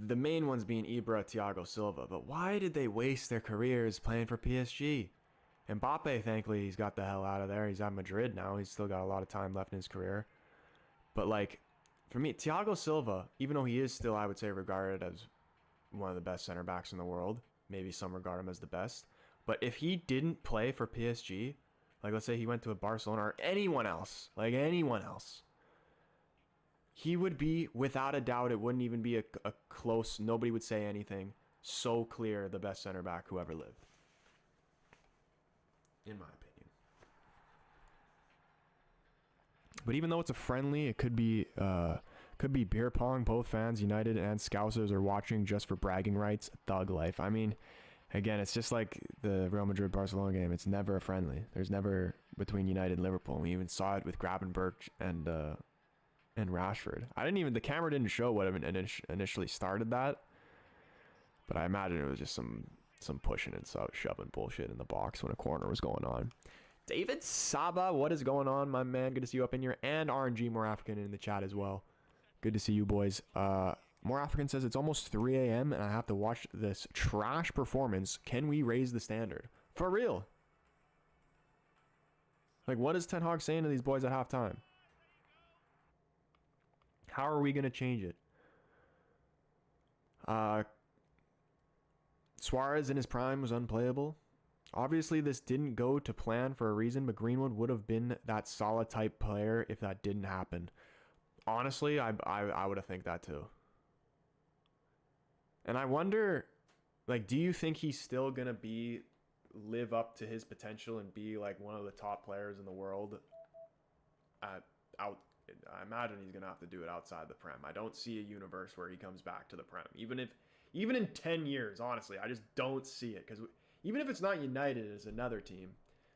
the main ones being Ibra, Thiago Silva. But why did they waste their careers playing for PSG? Mbappe, thankfully, he's got the hell out of there. He's at Madrid now. He's still got a lot of time left in his career. But, like, for me, Thiago Silva, even though he is still, I would say, regarded as one of the best center backs in the world, maybe some regard him as the best. But if he didn't play for PSG, like let's say he went to a Barcelona or anyone else, he would be, without a doubt, it wouldn't even be a close, nobody would say anything, so clear the best center back who ever lived. In my opinion. But even though it's a friendly, it could be beer pong. Both fans, United and Scousers, are watching just for bragging rights. Thug life. I mean, again, it's just like the Real Madrid-Barcelona game. It's never a friendly. There's never between United and Liverpool. We even saw it with Gravenberch and Rashford. The camera didn't show what initially started that, but I imagine it was just some pushing and shoving bullshit in the box when a corner was going on. David Saba, what is going on, my man? Good to see you up in here, and RNG More African in the chat as well. Good to see you boys. More African says it's almost 3 a.m. and I have to watch this trash performance. Can we raise the standard? For real? Like, what is Ten Hag saying to these boys at halftime? How are we going to change it? Suarez in his prime was unplayable. Obviously, this didn't go to plan for a reason, but Greenwood would have been that Salah type player if that didn't happen. Honestly, I would have think that too. And I wonder, like, do you think he's still going to live up to his potential and be like one of the top players in the world? I imagine he's going to have to do it outside the Prem. I don't see a universe where he comes back to the Prem. Even in 10 years, honestly, I just don't see it. Because even if it's not United as another team,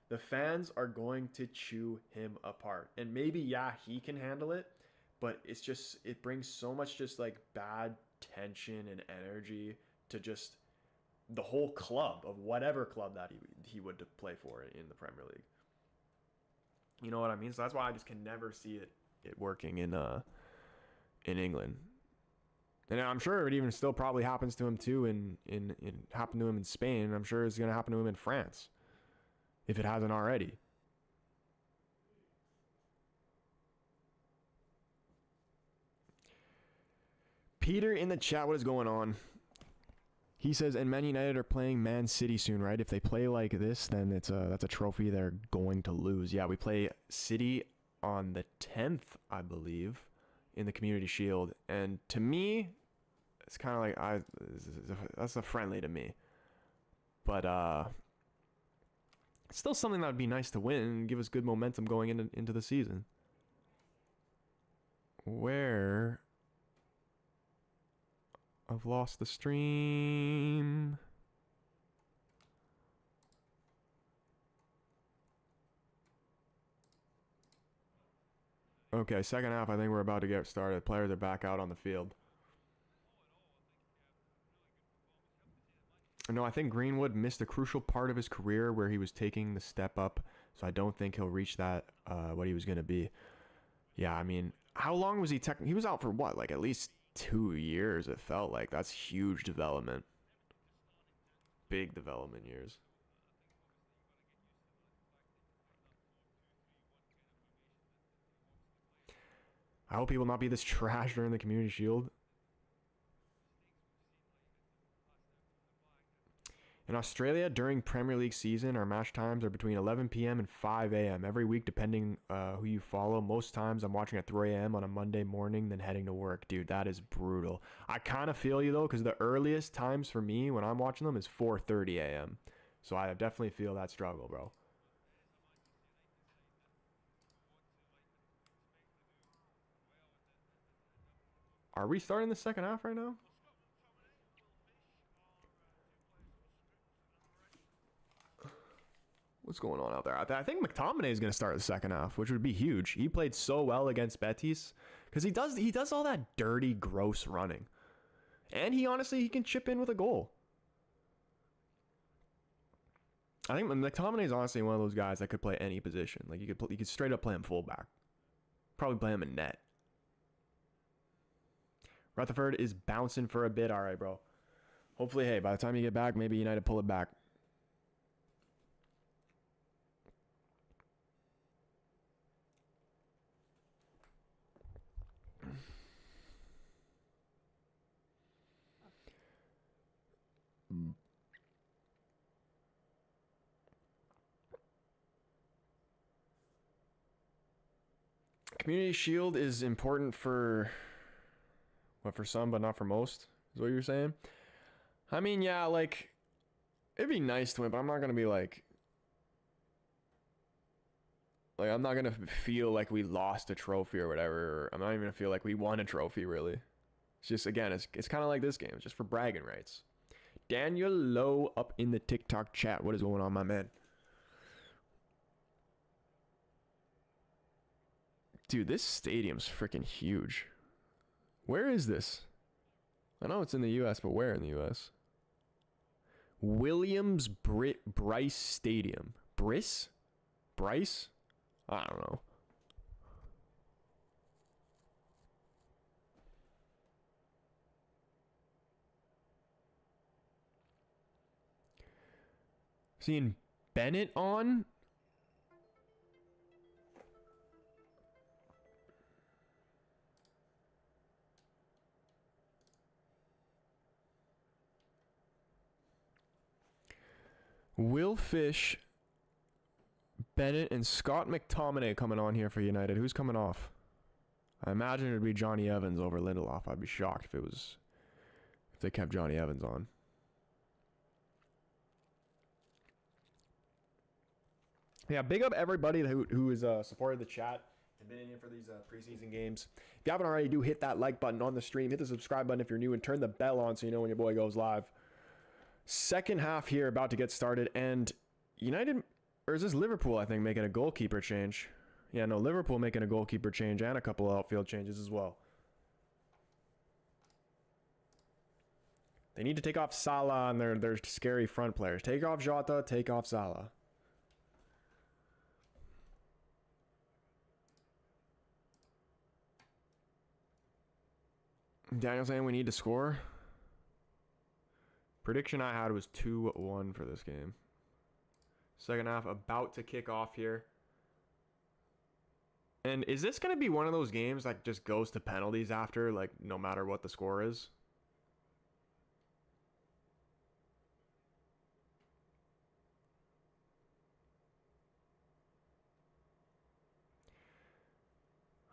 the fans are going to chew him apart. And maybe, yeah, he can handle it. But it's just, it brings so much just like bad tension and energy to just the whole club, of whatever club that he would play for in the Premier League. You know what I mean? So that's why I just can never see it working in England. And I'm sure it even still probably happens to him too happened to him in Spain. I'm sure it's going to happen to him in France if it hasn't already. Peter in the chat, what is going on? He says, and Man United are playing Man City soon, right? If they play like this, then that's a trophy they're going to lose. Yeah, we play City on the 10th, I believe, in the Community Shield. And to me, it's kind of like, that's a friendly to me. But it's still something that would be nice to win and give us good momentum going into the season. Where I've lost the stream. Okay, second half, I think we're about to get started. Players are back out on the field. No, I think Greenwood missed a crucial part of his career where he was taking the step up, so I don't think he'll reach that, what he was going to be. Yeah, I mean, how long was he he was out for what, like at least 2 years, it felt like. That's huge development. Big development years. I hope he will not be this trash during the Community Shield. In Australia, during Premier League season, our match times are between 11 p.m. and 5 a.m. every week, depending who you follow. Most times, I'm watching at 3 a.m. on a Monday morning, then heading to work. Dude, that is brutal. I kind of feel you, though, because the earliest times for me when I'm watching them is 4:30 a.m. So I definitely feel that struggle, bro. Are we starting the second half right now? What's going on out there? I think McTominay is going to start the second half, which would be huge. He played so well against Betis because he does all that dirty, gross running, and he can chip in with a goal. I think McTominay is honestly one of those guys that could play any position. Like you could straight up play him fullback, probably play him in net. Rutherford is bouncing for a bit. All right, bro. Hopefully, hey, by the time you get back, maybe United pull it back. Community Shield is important for some, but not for most, is what you're saying? I mean, yeah, like, it'd be nice to win, but I'm not going to be like, I'm not going to feel like we lost a trophy or whatever. I'm not even going to feel like we won a trophy, really. It's just, again, it's kind of like this game. It's just for bragging rights. Daniel Lowe up in the TikTok chat. What is going on, my man? Dude, this stadium's freaking huge. Where is this? I know it's in the U.S., but where in the U.S.? Williams Bryce Stadium. Bryce? I don't know. Seeing Bennett on? Will Fish, Bennett, and Scott McTominay coming on here for United. Who's coming off? I imagine it would be Johnny Evans over Lindelof. I'd be shocked if they kept Johnny Evans on. Yeah, big up everybody who has supported the chat and been in here for these preseason games. If you haven't already, do hit that like button on the stream. Hit the subscribe button if you're new, and turn the bell on so you know when your boy goes live. Second half here about to get started, and United, or is this Liverpool, I think, making a goalkeeper change? Yeah, no, Liverpool making a goalkeeper change and a couple of outfield changes as well. They need to take off Salah and their scary front players. Take off Jota, take off Salah. Daniel saying we need to score. Prediction I had was 2-1 for this game. Second half about to kick off here. And is this going to be one of those games that just goes to penalties after, like, no matter what the score is?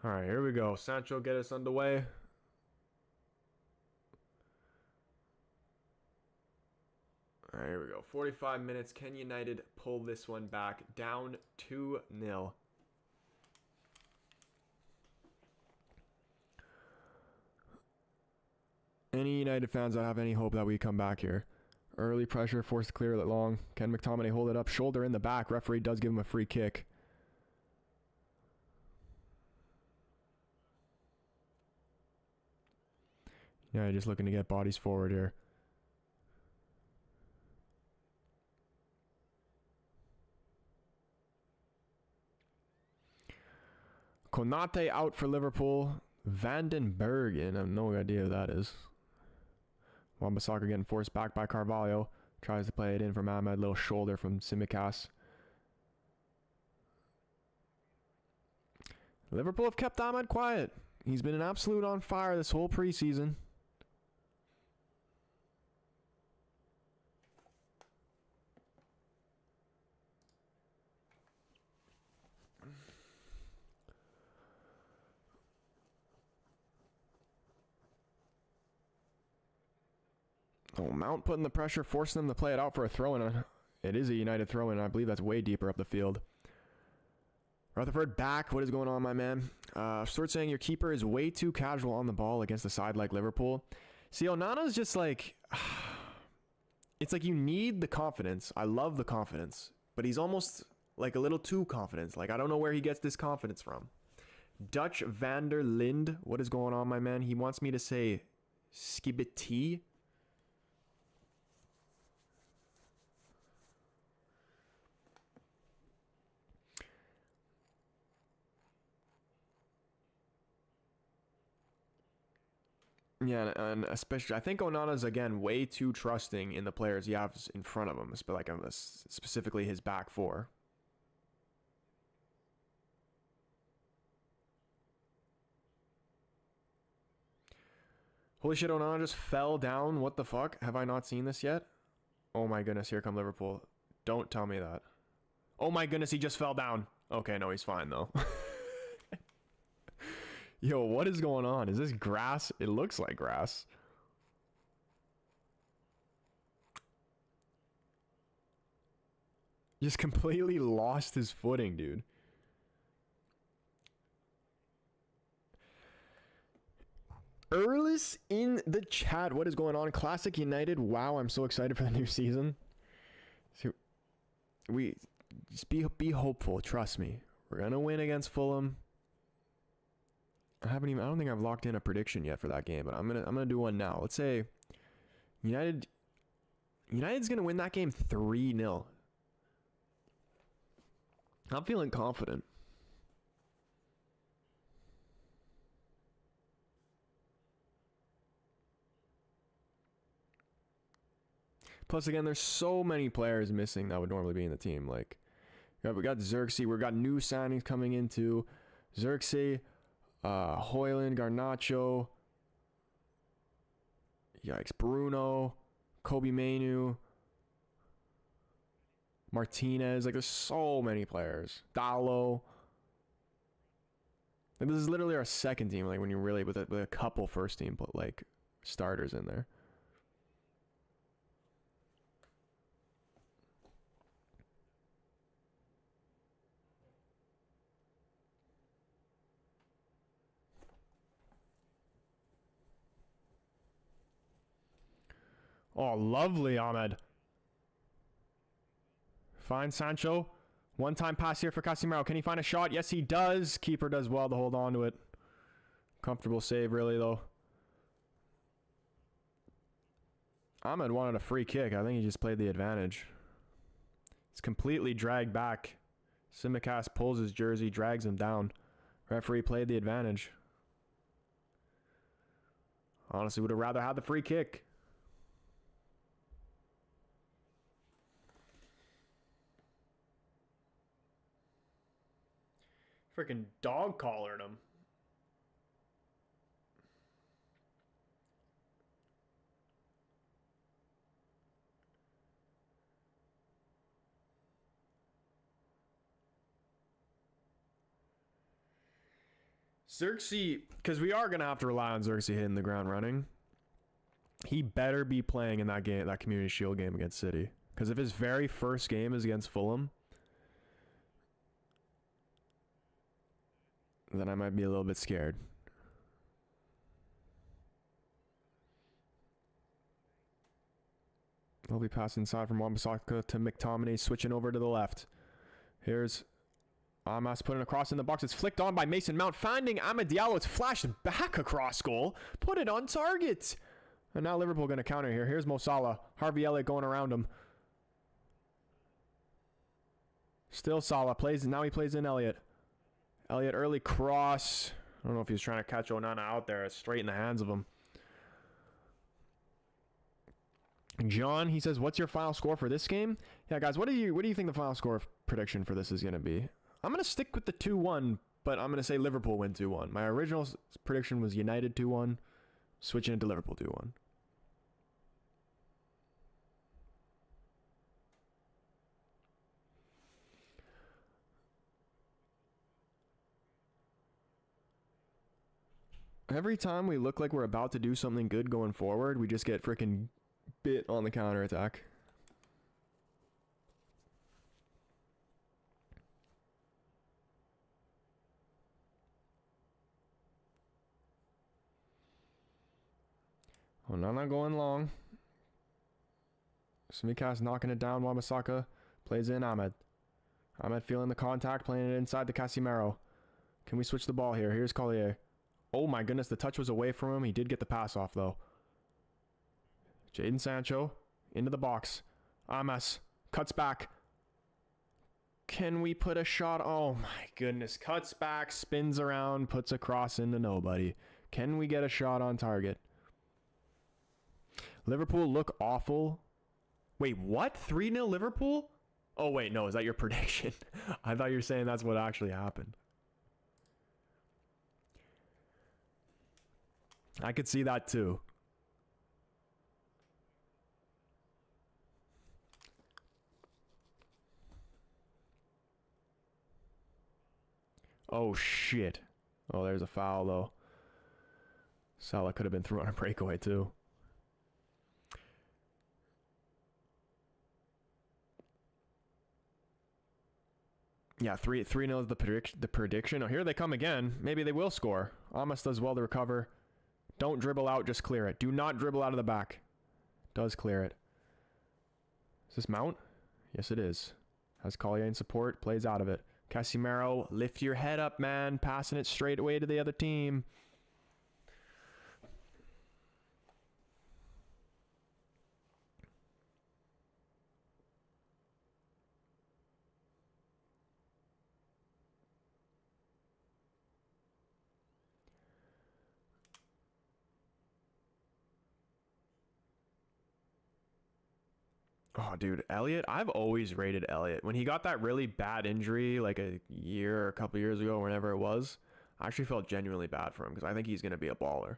All right, here we go. Sancho, get us underway. All right, here we go. 45 minutes. Can United pull this one back? Down 2-0. Any United fans that have any hope that we come back here? Early pressure, forced to clear it long. Can McTominay hold it up? Shoulder in the back. Referee does give him a free kick. Yeah, just looking to get bodies forward here. Konate out for Liverpool. Vandenbergen, I have no idea who that is. Wan-Bissaka getting forced back by Carvalho. Tries to play it in from Ahmed. Little shoulder from Tsimikas. Liverpool have kept Ahmed quiet. He's been an absolute on fire this whole preseason. Oh, Mount putting the pressure, forcing them to play it out for a throw-in. It is a United throw-in. I believe that's way deeper up the field. Rutherford back. What is going on, my man? Sort saying your keeper is way too casual on the ball against a side like Liverpool. See, Onana's just like... It's like you need the confidence. I love the confidence. But he's almost like a little too confident. Like, I don't know where he gets this confidence from. Dutch Vander Lind. What is going on, my man? He wants me to say Skibiti. Yeah, and especially, I think Onana's, again, way too trusting in the players he has in front of him, like specifically his back four. Holy shit, Onana just fell down. What the fuck? Have I not seen this yet? Oh my goodness, here come Liverpool. Don't tell me that. Oh my goodness, he just fell down. Okay, no, he's fine, though. Yo, what is going on? Is this grass? It looks like grass. Just completely lost his footing, dude. Erlis in the chat. What is going on? Classic United. Wow, I'm so excited for the new season. So we just be hopeful. Trust me. We're gonna win against Fulham. I don't think I've locked in a prediction yet for that game, but I'm gonna do one now. Let's say United's gonna win that game 3-0. I'm feeling confident. Plus, again, there's so many players missing that would normally be in the team. Like, we got Xerxes. We've got new signings coming into Xerxes. Hoyland, Garnacho, yikes, Bruno, Kobe Mainu, Martinez. Like, there's so many players. Dallo. And this is literally our second team. Like, when you're really with a couple first team, but like starters in there. Oh, lovely, Ahmed. Fine, Sancho. One-time pass here for Casemiro. Can he find a shot? Yes, he does. Keeper does well to hold on to it. Comfortable save, really, though. Ahmed wanted a free kick. I think he just played the advantage. It's completely dragged back. Tsimikas pulls his jersey, drags him down. Referee played the advantage. Honestly, would have rather had the free kick. Freaking dog collared him. Xerxes, because we are going to have to rely on Xerxes hitting the ground running. He better be playing in that game, that Community Shield game against City. Because if his very first game is against Fulham, then I might be a little bit scared. He'll be passing inside from Wan-Bissaka to McTominay, switching over to the left. Here's Amas putting a cross in the box. It's flicked on by Mason Mount, finding Amad Diallo. It's flashed back across goal. Put it on target. And now Liverpool going to counter here. Here's Mo Salah. Harvey Elliott going around him. Still Salah. Now he plays in Elliott. Elliott early cross. I don't know if he was trying to catch Onana out there. It's straight in the hands of him. John, he says, what's your final score for this game? Yeah, guys, what do you think the final score prediction for this is going to be? I'm going to stick with the 2-1, but I'm going to say Liverpool win 2-1. My original prediction was United 2-1, switching it to Liverpool 2-1. Every time we look like we're about to do something good going forward, we just get freaking bit on the counterattack. Oh, not going long. Simikas knocking it down. Wan-Bissaka plays in Ahmed. Ahmed feeling the contact, playing it inside the Casemiro. Can we switch the ball here? Here's Collier. Oh my goodness, the touch was away from him. He did get the pass off though. Jadon Sancho into the box. Amas cuts back. Can we put a shot? Oh my goodness. Cuts back, spins around, puts a cross into nobody. Can we get a shot on target? Liverpool look awful. Wait, what? 3-0 Liverpool? Oh wait, no, is that your prediction? I thought you were saying that's what actually happened. I could see that too. Oh shit. Oh, there's a foul though. Salah could have been through on a breakaway too. Yeah, 3-0 is the prediction. Oh, here they come again. Maybe they will score. Amos does well to recover. Don't dribble out, just clear it. Do not dribble out of the back. Does clear it. Is this Mount? Yes, it is. Has Collier in support, plays out of it. Casemiro, lift your head up, man. Passing it straight away to the other team. Oh, dude, Elliott, I've always rated Elliott. When he got that really bad injury, like a year or a couple years ago, whenever it was, I actually felt genuinely bad for him because I think he's going to be a baller.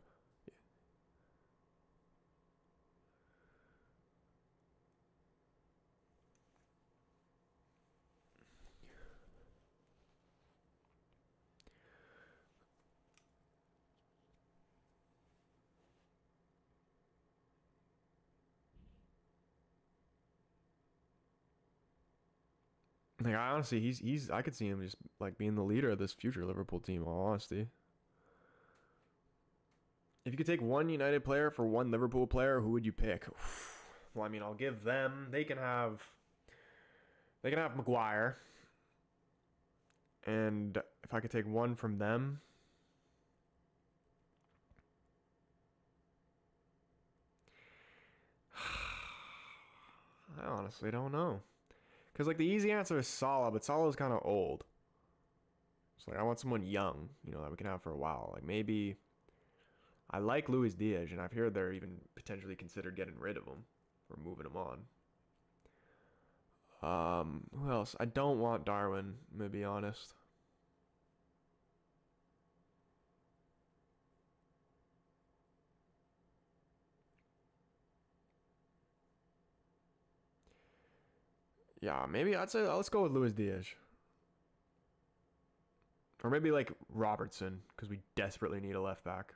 Like, I honestly, I could see him just like being the leader of this future Liverpool team, in all honesty. If you could take one United player for one Liverpool player, who would you pick? Well, I mean, I'll give them. They can have Maguire. And if I could take one from them, I honestly don't know. Because, like, the easy answer is Salah, but Salah's kind of old. So, like, I want someone young, you know, that we can have for a while. Like, maybe... I like Luis Diaz, and I've heard they're even potentially considered getting rid of him. Or moving him on. Who else? I don't want Darwin, to be honest. Yeah, maybe I'd say let's go with Luis Diaz. Or maybe like Robertson, because we desperately need a left back.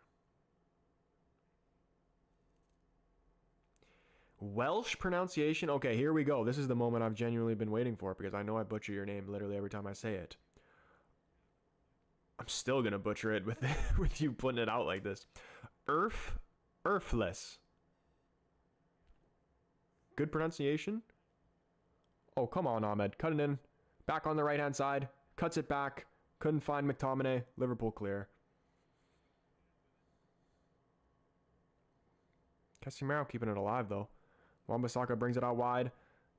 Welsh pronunciation. Okay, here we go. This is the moment I've genuinely been waiting for because I know I butcher your name literally every time I say it. I'm still gonna butcher it with with you putting it out like this. Earthless. Good pronunciation. Oh, come on, Ahmed. Cut it in. Back on the right-hand side. Cuts it back. Couldn't find McTominay. Liverpool clear. Casemiro keeping it alive, though. Wan-Bissaka brings it out wide.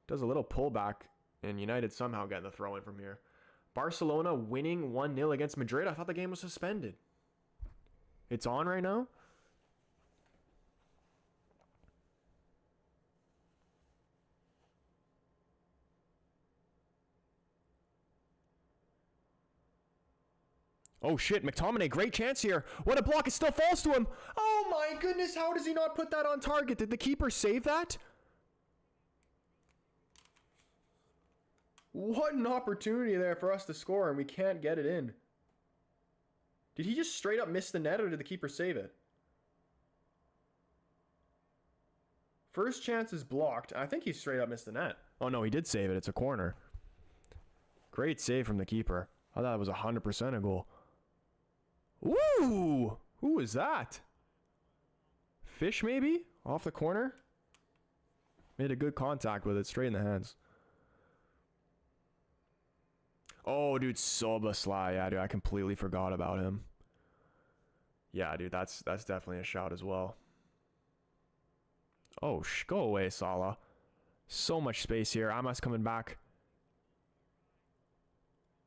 Does a little pullback. And United somehow getting the throw-in from here. Barcelona winning 1-0 against Madrid. I thought the game was suspended. It's on right now? Oh shit, McTominay, great chance here. What a block, it still falls to him. Oh my goodness, how does he not put that on target? Did the keeper save that? What an opportunity there for us to score and we can't get it in. Did he just straight up miss the net or did the keeper save it? First chance is blocked. I think he straight up missed the net. Oh no, he did save it. It's a corner. Great save from the keeper. I thought it was 100% a goal. Ooh! Who was that? Fish maybe? Off the corner? Made a good contact with it. Straight in the hands. Oh, dude. Szoboszlai. Yeah, dude. I completely forgot about him. Yeah, dude. That's definitely a shout as well. Oh, go away, Salah. So much space here. Amas coming back.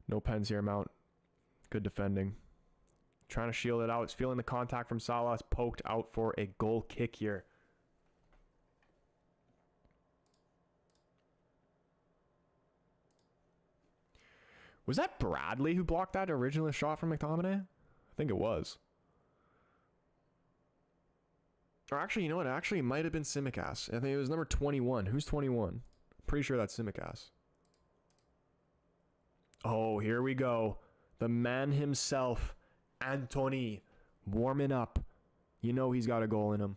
No pens here, Mount. Good defending. Trying to shield it out. It's feeling the contact from Salah. It's poked out for a goal kick here. Was that Bradley who blocked that original shot from McTominay? I think it was. Or actually, you know what? Actually, it might have been Tsimikas. I think it was number 21. Who's 21? Pretty sure that's Tsimikas. Oh, here we go. The man himself, Anthony, warming up. You know he's got a goal in him.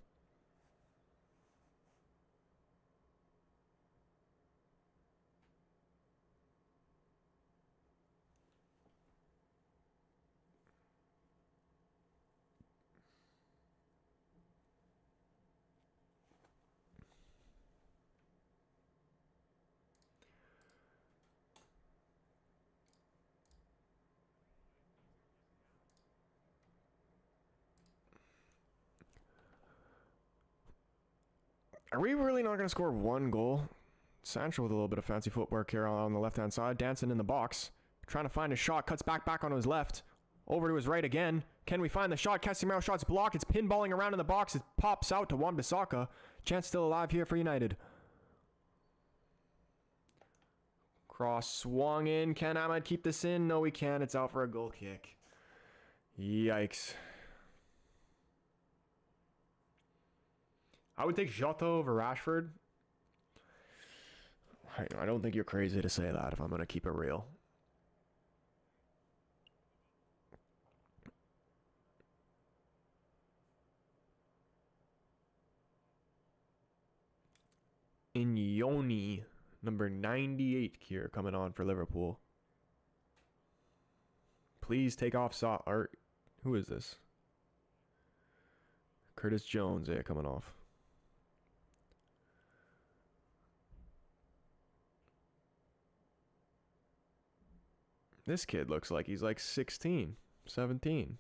Are we really not going to score one goal? Sancho with a little bit of fancy footwork here on the left-hand side. Dancing in the box. Trying to find a shot. Cuts back onto his left. Over to his right again. Can we find the shot? Casemiro shot's blocked. It's pinballing around in the box. It pops out to Wan-Bissaka. Chance still alive here for United. Cross swung in. Can Ahmed keep this in? No, he can. It's out for a goal kick. Yikes. I would take Jota over Rashford. I don't think you're crazy to say that if I'm going to keep it real. Inyoni, number 98 here coming on for Liverpool. Please take off or who is this? Curtis Jones, yeah, coming off. This kid looks like he's like 16, 17.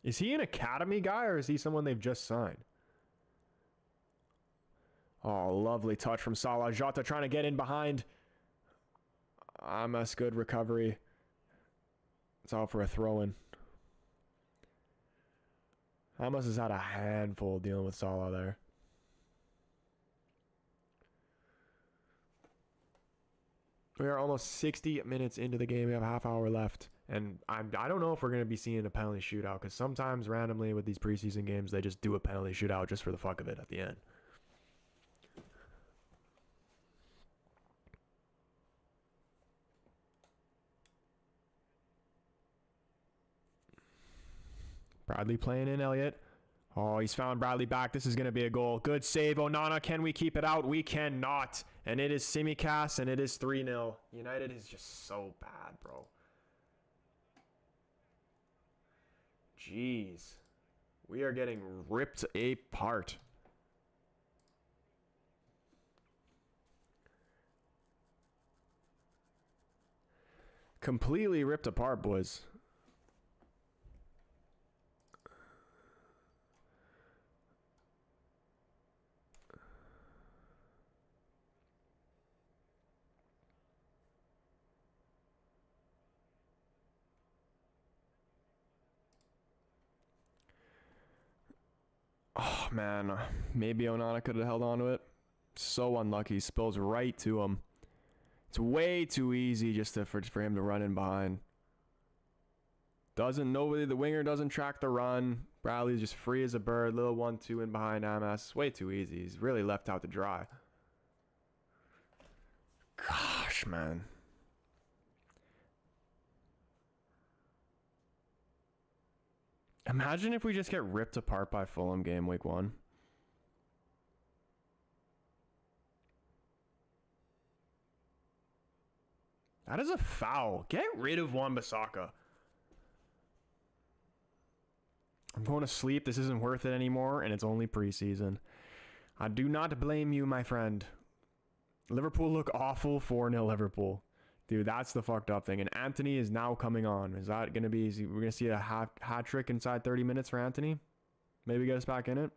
Is he an academy guy or is he someone they've just signed? Oh, lovely touch from Salah. Jota trying to get in behind. Amas, good recovery. It's out for a throw-in. Amas has had a handful dealing with Salah there. We are almost 60 minutes into the game. We have a half hour left. And I don't know if we're going to be seeing a penalty shootout because sometimes randomly with these preseason games, they just do a penalty shootout just for the fuck of it at the end. Bradley playing in, Elliott. Oh, he's found Bradley back. This is going to be a goal. Good save, Onana. Can we keep it out? We cannot. And it is Simicast, and it is 3-0. United is just so bad, bro. Jeez. We are getting ripped apart. Completely ripped apart, boys. Oh, man. Maybe Onana could have held on to it. So unlucky. Spills right to him. It's way too easy just for him to run in behind. The winger doesn't track the run. Bradley's just free as a bird. Little 1-2 in behind MS. Way too easy. He's really left out to dry. Gosh, man. Imagine if we just get ripped apart by Fulham game week 1. That is a foul. Get rid of Wan-Bissaka. I'm going to sleep. This isn't worth it anymore, and it's only preseason. I do not blame you, my friend. Liverpool look awful. 4-0 Liverpool. Dude, that's the fucked up thing. And Anthony is now coming on. Is that going to be... We're going to see a hat trick inside 30 minutes for Anthony? Maybe get us back in it?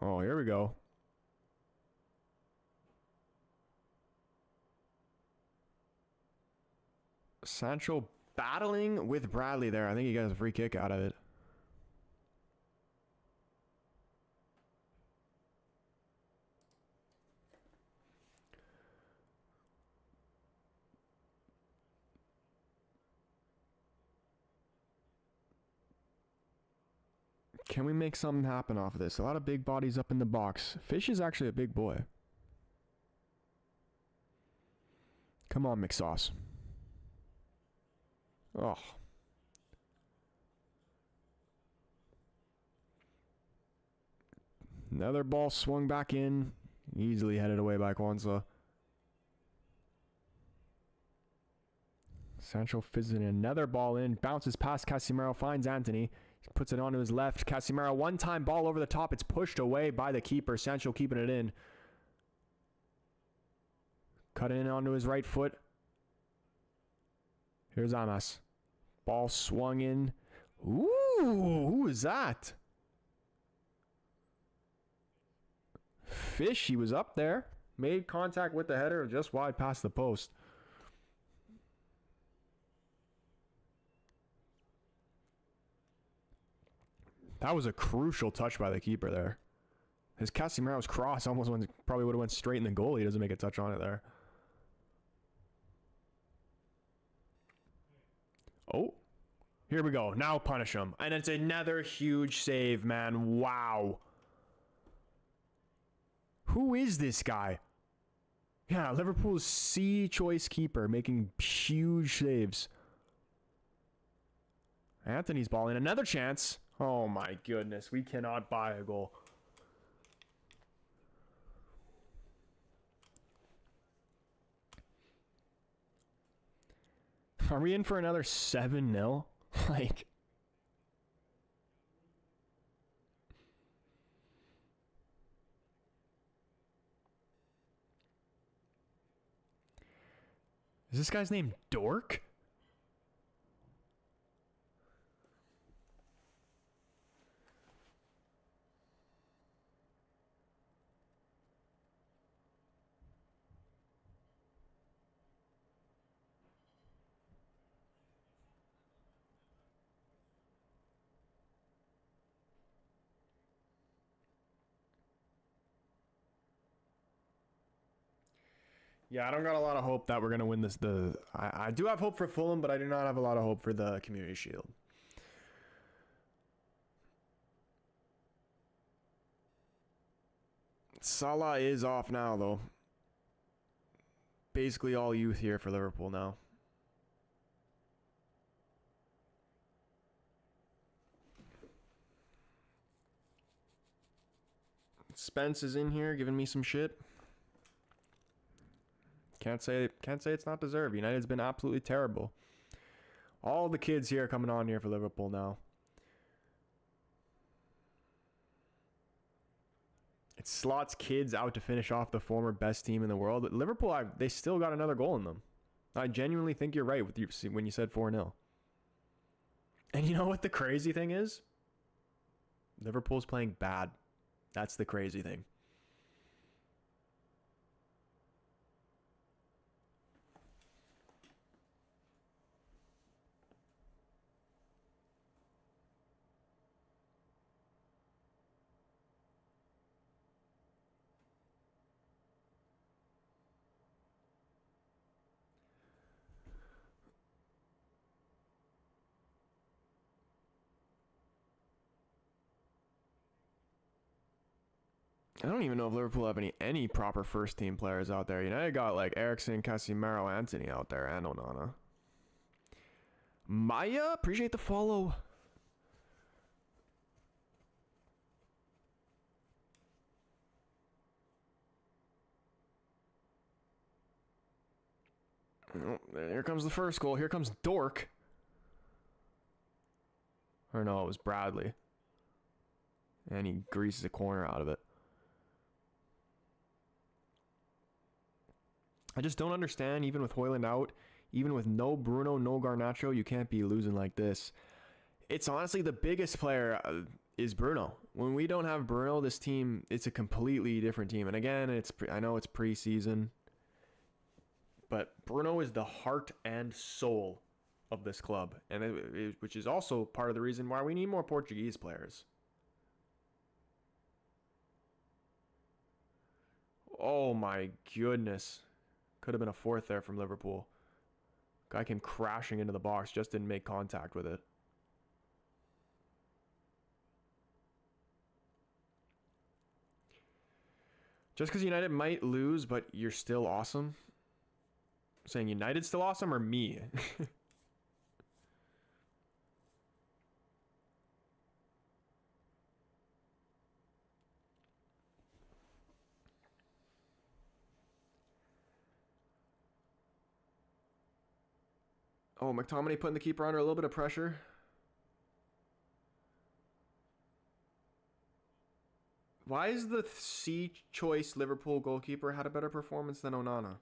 Oh, here we go. Sancho battling with Bradley there. I think he got a free kick out of it. Can we make something happen off of this? A lot of big bodies up in the box. Fish is actually a big boy. Come on, McSauce. Oh. Another ball swung back in. Easily headed away by Kwanzaa. Sancho fizzing another ball in. Bounces past Casemiro. Finds Anthony. Puts it onto his left. Casemiro, one-time ball over the top. It's pushed away by the keeper. Sancho keeping it in. Cutting in onto his right foot. Here's Amas. Ball swung in. Ooh, who is that? Fish, he was up there. Made contact with the header just wide past the post. That was a crucial touch by the keeper there. His Casemiro's cross almost probably would have went straight in the goal. He doesn't make a touch on it there. Oh, here we go. Now punish him. And it's another huge save, man. Wow. Who is this guy? Yeah, Liverpool's C-choice keeper making huge saves. Anthony's ball in. Another chance. Oh my goodness. We cannot buy a goal. Are we in for another 7-0? Like... Is this guy's name Dork? Yeah, I don't got a lot of hope that we're going to win this. I do have hope for Fulham, but I do not have a lot of hope for the Community Shield. Salah is off now, though. Basically all youth here for Liverpool now. Spence is in here giving me some shit. Can't say it's not deserved. United's been absolutely terrible. All the kids here coming on here for Liverpool now. It slots kids out to finish off the former best team in the world. But Liverpool, they still got another goal in them. I genuinely think you're right with you when you said 4-0. And you know what the crazy thing is? Liverpool's playing bad. That's the crazy thing. I don't even know if Liverpool have any proper first team players out there. United got like Eriksen, Casemiro, Antony out there, and Onana. Maya, appreciate the follow. Oh, here comes the first goal. Here comes Dork. Or no, it was Bradley. And he greases a corner out of it. I just don't understand, even with Højlund out, even with no Bruno, no Garnacho, you can't be losing like this. It's honestly the biggest player is Bruno. When we don't have Bruno, this team, it's a completely different team. And again, I know it's preseason, but Bruno is the heart and soul of this club, and which is also part of the reason why we need more Portuguese players. Oh my goodness. Could have been a fourth there from Liverpool. Guy came crashing into the box, just didn't make contact with it. Just because United might lose, but you're still awesome? Saying United's still awesome or me? Oh, McTominay putting the keeper under a little bit of pressure. Why is the C-choice Liverpool goalkeeper had a better performance than Onana?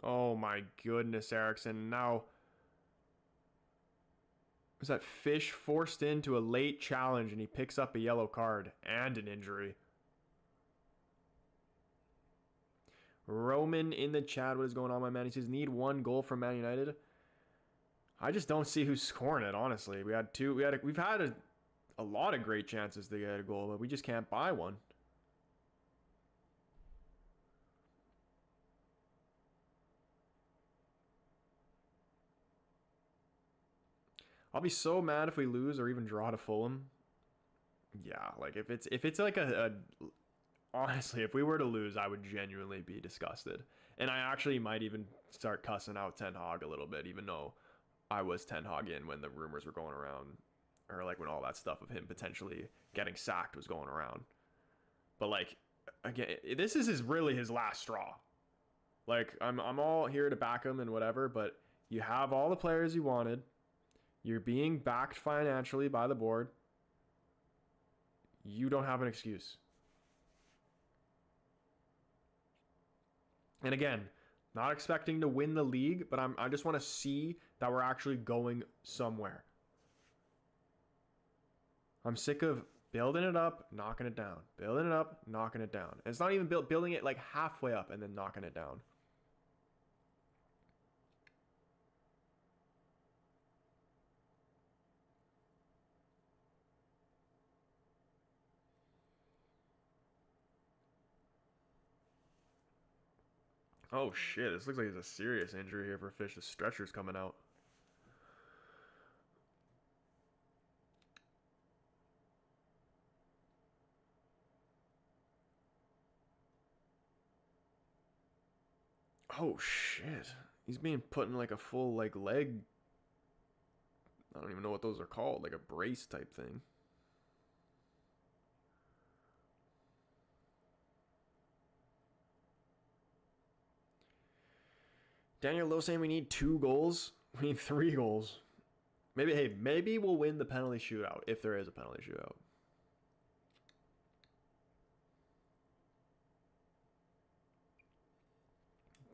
Oh my goodness, Eriksen. Now, was that Fish forced into a late challenge and he picks up a yellow card and an injury? Roman in the chat, what is going on, my man? He says, need one goal from Man United. I just don't see who's scoring it, honestly. We've had a lot of great chances to get a goal, but we just can't buy one. I'll be so mad if we lose or even draw to Fulham. Yeah, like if it's like honestly, if we were to lose, I would genuinely be disgusted. And I actually might even start cussing out Ten Hag a little bit, even though I was Ten Hag in when the rumors were going around, or like when all that stuff of him potentially getting sacked was going around. But like, again, this is really his last straw. Like, I'm all here to back him and whatever, but you have all the players you wanted. You're being backed financially by the board. You don't have an excuse. And again, not expecting to win the league, but I just want to see that we're actually going somewhere. I'm sick of building it up, knocking it down. Building it up, knocking it down. And it's not even building it like halfway up and then knocking it down. Oh shit, this looks like it's a serious injury here for Fish. The stretcher's coming out. Oh shit. He's being put in like a full like leg. I don't even know what those are called, like a brace type thing. Daniel Lowe saying we need 2 goals. We need 3 goals. Maybe we'll win the penalty shootout if there is a penalty shootout.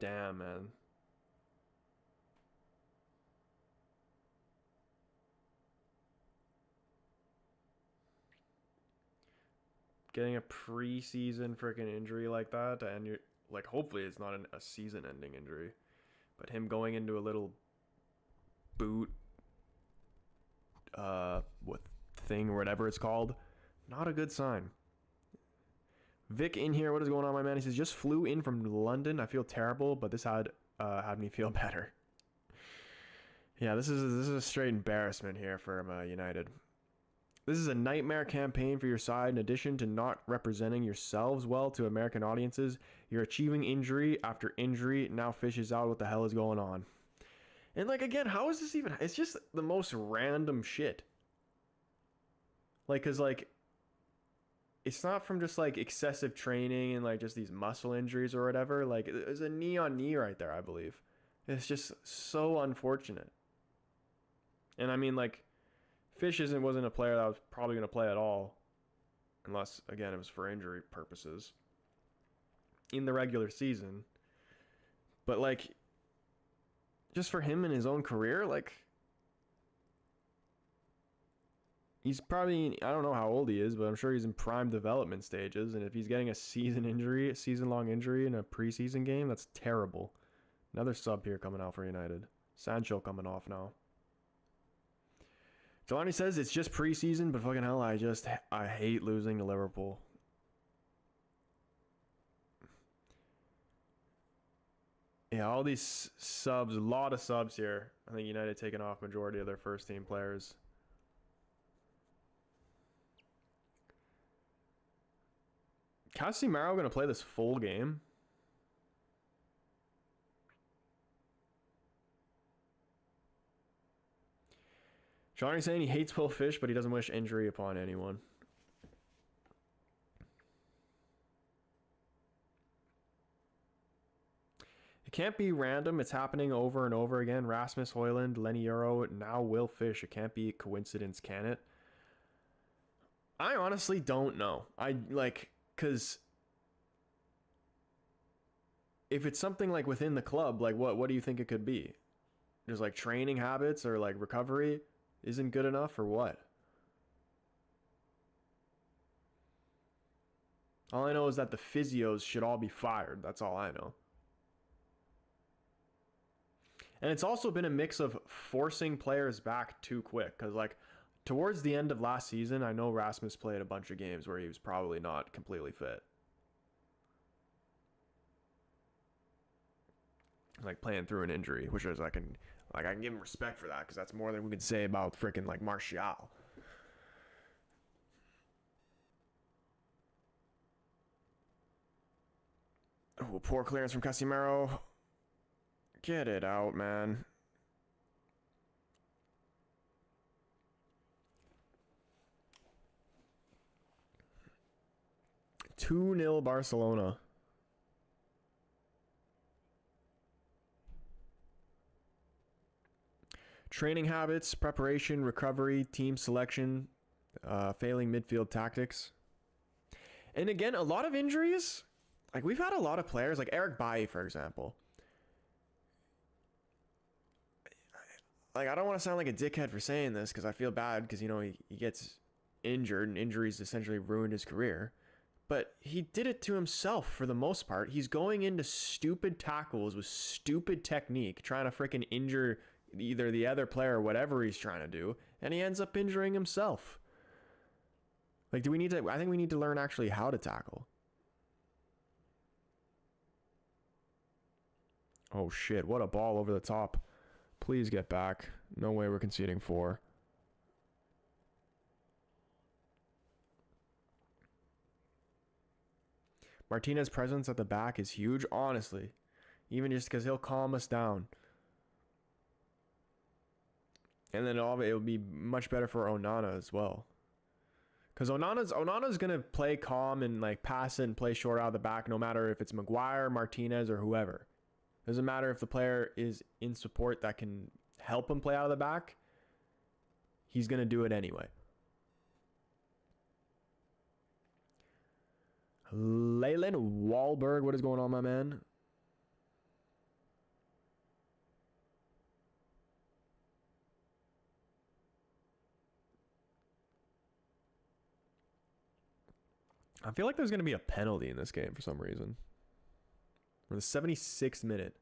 Damn, man. Getting a preseason freaking injury like that, and you're like, hopefully it's not a season-ending injury, but him going into a little boot, with thing or whatever it's called, not a good sign. Vic in here, what is going on, my man? He says, just flew in from London. I feel terrible, but this had me feel better. Yeah, this is a straight embarrassment here for United. This is a nightmare campaign for your side. In addition to not representing yourselves well to American audiences, you're achieving injury after injury. Now Fish is out. What the hell is going on? And like, again, how is this even? It's just the most random shit. Like, cause like, it's not from just like excessive training and like just these muscle injuries or whatever. Like, there's a knee on knee right there, I believe. It's just so unfortunate. And I mean, like, Fish wasn't a player that was probably going to play at all, unless, again, it was for injury purposes in the regular season. But, like, just for him in his own career, like, he's probably, I don't know how old he is, but I'm sure he's in prime development stages. And if he's getting a season-long injury in a preseason game, that's terrible. Another sub here coming out for United. Sancho coming off now. Jelani says it's just preseason, but fucking hell, I hate losing to Liverpool. Yeah, all these subs, a lot of subs here. I think United taking off majority of their first team players. Casemiro going to play this full game? Johnny's saying he hates Will Fish, but he doesn't wish injury upon anyone. It can't be random. It's happening over and over again. Rasmus Højlund, Lenny Euro, now Will Fish. It can't be a coincidence, can it? I honestly don't know. Because if it's something like within the club, like what do you think it could be? There's like training habits or like recovery isn't good enough or what? All I know is that the physios should all be fired. That's all I know. And it's also been a mix of forcing players back too quick. Because like towards the end of last season, I know Rasmus played a bunch of games where he was probably not completely fit. Like playing through an injury, which is I can give him respect for that because that's more than we could say about freaking like Martial. Oh, poor clearance from Casemiro. Get it out, man. (2-0) Barcelona. Training habits, preparation, recovery, team selection, failing midfield tactics. And again, a lot of injuries. Like, we've had a lot of players, like Eric Bailly, for example. Like, I don't want to sound like a dickhead for saying this, because I feel bad, because, you know, he gets injured, and injuries essentially ruined his career. But he did it to himself for the most part. He's going into stupid tackles with stupid technique, trying to freaking injure either the other player or whatever he's trying to do, and he ends up injuring himself. Like, I think we need to learn actually how to tackle. Oh shit, what a ball over the top. Please get back. No way we're conceding 4. Martinez's presence at the back is huge, honestly. even just because he'll calm us down. And then it'll be much better for Onana as well. Because Onana's going to play calm and like pass it and play short out of the back, no matter if it's Maguire, Martinez, or whoever. Doesn't matter if the player is in support that can help him play out of the back. He's going to do it anyway. Leyland Wahlberg, what is going on, my man? I feel like there's going to be a penalty in this game for some reason. For the 76th minute.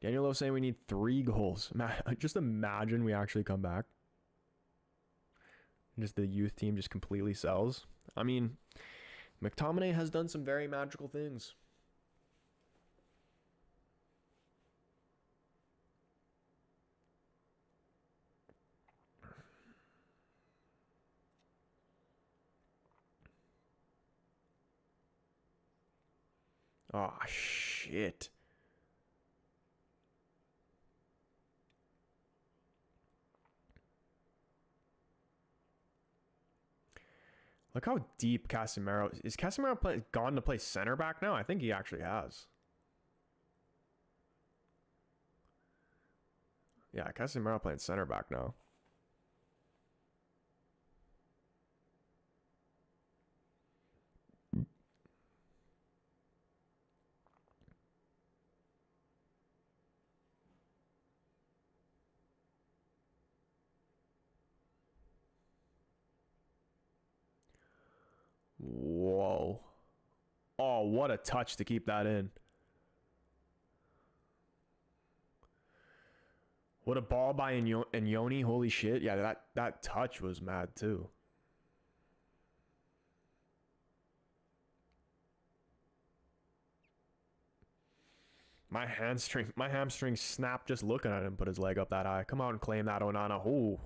Daniel Lowe saying we need 3 goals. Just imagine we actually come back. Just the youth team just completely sells. I mean, McTominay has done some very magical things. Oh, shit. Look how deep Casemiro is. Is Casemiro gone to play center back now? I think he actually has. Yeah, Casemiro playing center back now. Whoa. Oh, what a touch to keep that in. What a ball by Inyoni. Holy shit. Yeah, that touch was mad too. My hamstring snapped just looking at him put his leg up that high. Come out and claim that, Onana. Ooh.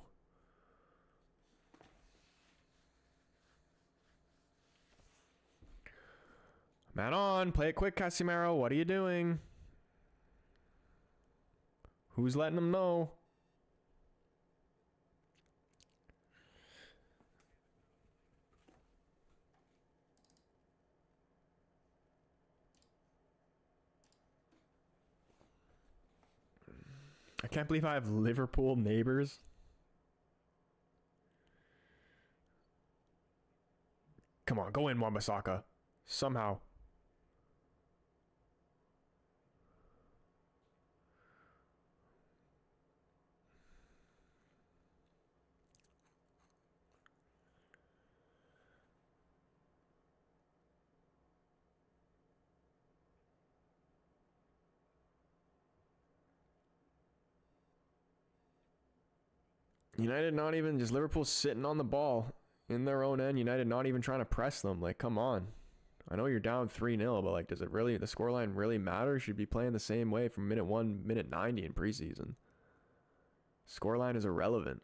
Man on, play it quick, Casemiro. What are you doing? Who's letting them know? I can't believe I have Liverpool neighbors. Come on, go in, Wan-Bissaka. Somehow. United not even, just Liverpool sitting on the ball in their own end. United not even trying to press them. Like, come on. I know you're down 3-0, but like, does it really, the scoreline really matter? Should be playing the same way from minute 1, minute 90 in preseason. Scoreline is irrelevant.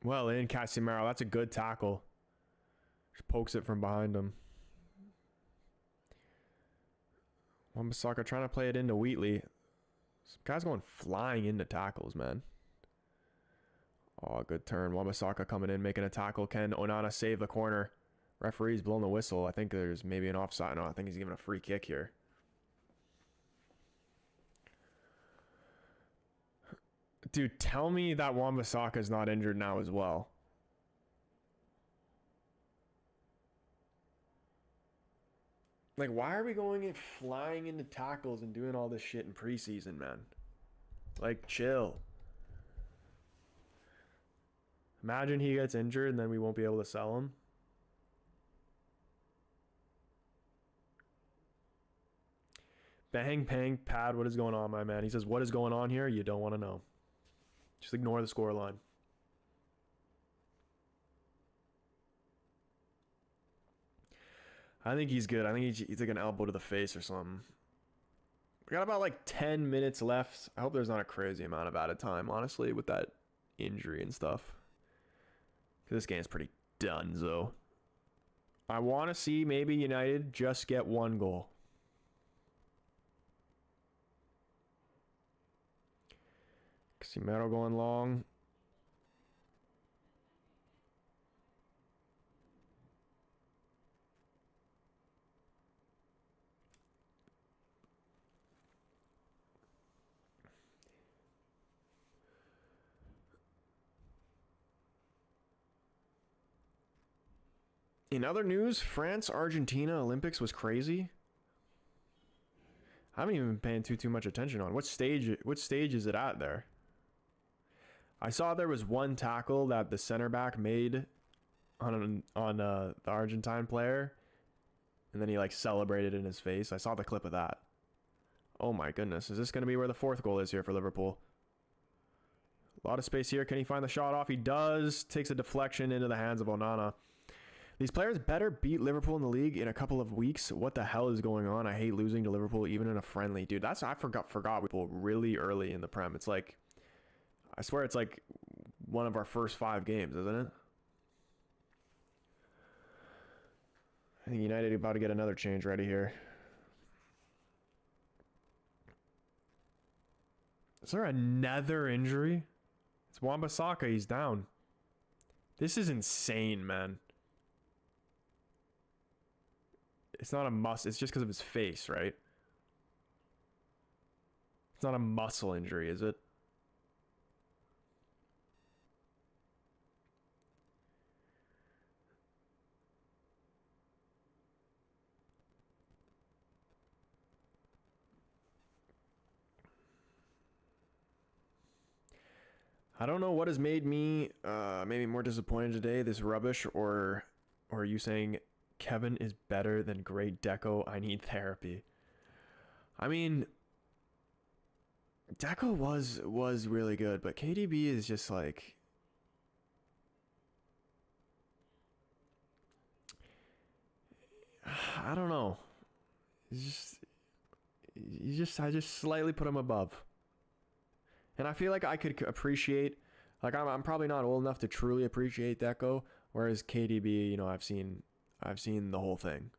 Well, in Casemiro, that's a good tackle. Just pokes it from behind him. Wan-Bissaka trying to play it into Wheatley. Some guy's going flying into tackles, man. Oh, good turn. Wan-Bissaka coming in, making a tackle. Can Onana save the corner? Referee's blowing the whistle. I think there's maybe an offside. No, I think he's giving a free kick here. Dude, tell me that Wan-Bissaka is not injured now as well. Like, why are we going and flying into tackles and doing all this shit in preseason, man? Like, chill. Imagine he gets injured and then we won't be able to sell him. Bang, bang, pad, what is going on, my man? He says, what is going on here? You don't want to know. Just ignore the scoreline. I think he's good. I think he took an elbow to the face or something. We got about like 10 minutes left. I hope there's not a crazy amount of added time, honestly, with that injury and stuff. Because this game's pretty done, so. I want to see maybe United just get one goal. Casemiro going long. In other news, France-Argentina Olympics was crazy. I haven't even been paying too much attention on. What stage is it at there? I saw there was one tackle that the center back made on the Argentine player, and then he like celebrated in his face. I saw the clip of that. Oh my goodness, is this going to be where the fourth goal is here for Liverpool? A lot of space here. Can he find the shot off? He does. Takes a deflection into the hands of Onana. These players better beat Liverpool in the league in a couple of weeks. What the hell is going on? I hate losing to Liverpool even in a friendly. Dude, I forgot Liverpool really early in the Prem. It's like, I swear it's like one of our first 5 games, isn't it? I think United are about to get another change ready here. Is there another injury? It's Wan-Bissaka. He's down. This is insane, man. It's not a muscle. It's just because of his face, right? It's not a muscle injury, is it? I don't know what has made me maybe more disappointed today. This rubbish, or are you saying Kevin is better than great Deco? I need therapy. I mean, Deco was really good, but KDB is just like, I don't know. I just slightly put him above. And I feel like I could appreciate, like I'm probably not old enough to truly appreciate Deco, whereas KDB, you know, I've seen the whole thing.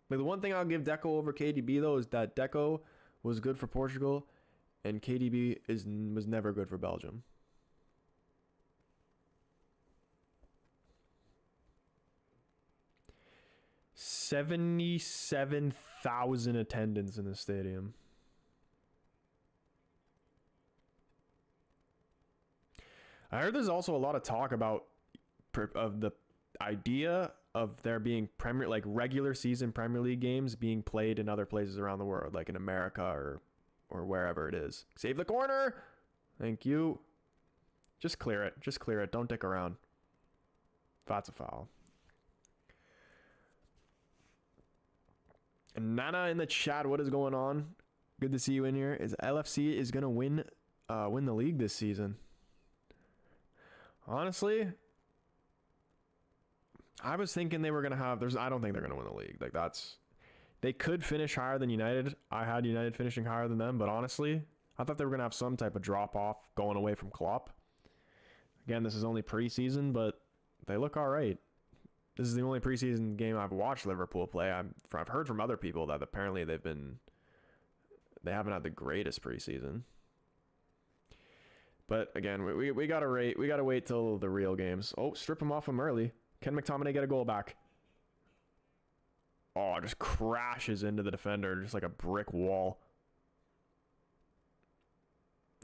Like the one thing I'll give Deco over KDB though is that Deco was good for Portugal, and KDB was never good for Belgium. $77,000 attendance in the stadium. I heard there's also a lot of talk about the idea of there being regular season Premier League games being played in other places around the world, like in America or wherever it is. Save the corner. Thank you. Just clear it. Just clear it. Don't dick around. That's a foul. And Nana in the chat, what is going on? Good to see you in here. Is LFC is gonna win the league this season? Honestly, I was thinking they were gonna have. I don't think they're gonna win the league. Like they could finish higher than United. I had United finishing higher than them, but honestly, I thought they were gonna have some type of drop off going away from Klopp. Again, this is only preseason, but they look all right. This is the only preseason game I've watched Liverpool play. I've heard from other people that apparently they haven't had the greatest preseason. But again, we gotta wait till the real games. Oh, strip him off him early. Can McTominay get a goal back? Oh, just crashes into the defender just like a brick wall.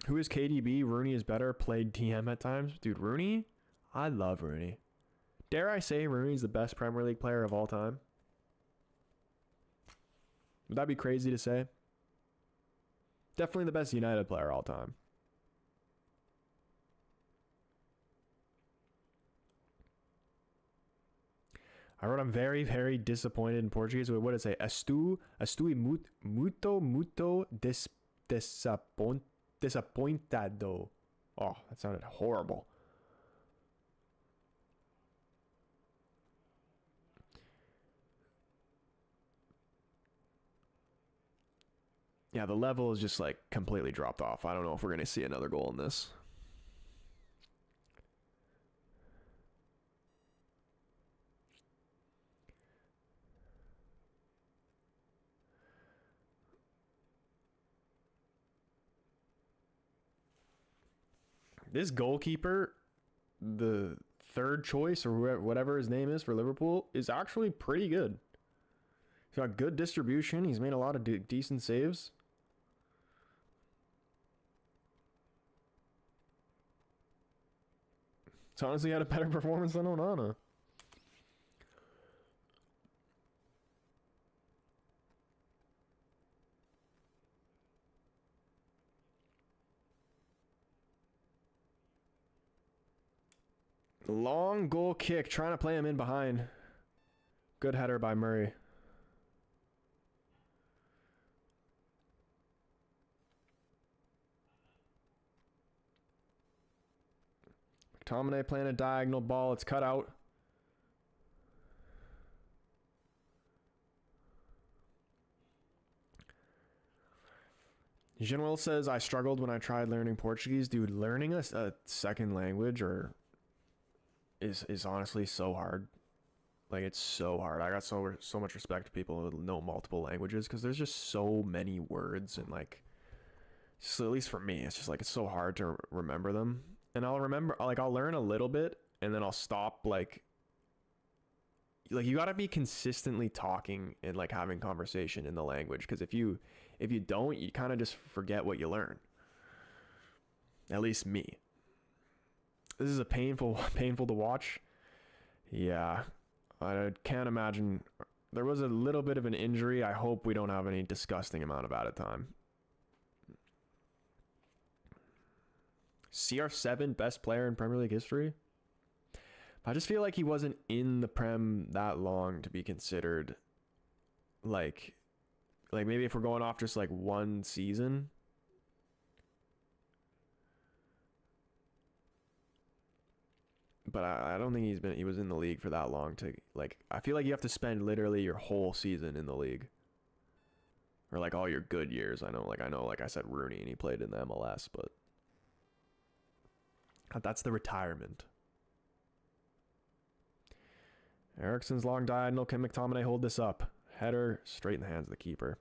Who is KDB? Rooney is better. Played TM at times. Dude, Rooney? I love Rooney. Dare I say Rooney's the best Premier League player of all time? Would that be crazy to say? Definitely the best United player of all time. I wrote I'm very, very disappointed in Portuguese. What did it say? Estou muito desapontado. Oh, that sounded horrible. Yeah, the level is just like completely dropped off. I don't know if we're going to see another goal in this. This goalkeeper, the third choice or whatever his name is for Liverpool, is actually pretty good. He's got good distribution. He's made a lot of decent saves. He's honestly had a better performance than Onana. Long goal kick, trying to play him in behind. Good header by Murray. McTominay playing a diagonal ball. It's cut out. General says, I struggled when I tried learning Portuguese. Dude, learning a second language is honestly so hard. Like, it's so hard. I got so much respect to people who know multiple languages because there's just so many words and like, just at least for me, it's just like it's so hard to remember them. And I'll learn a little bit and then I'll stop. Like you got to be consistently talking and like having conversation in the language, because if you don't, you kind of just forget what you learn. At least me. This is a painful to watch. Yeah, I can't imagine. There was a little bit of an injury. I hope we don't have any disgusting amount of added time. CR7, best player in Premier League history. I just feel like he wasn't in the Prem that long to be considered like maybe if we're going off just like one season. But I don't think he was in the league for that long to like, I feel like you have to spend literally your whole season in the league. Or like all your good years. I know like I said Rooney and he played in the MLS, but that's the retirement. Eriksen's long diagonal. Can McTominay hold this up? Header straight in the hands of the keeper.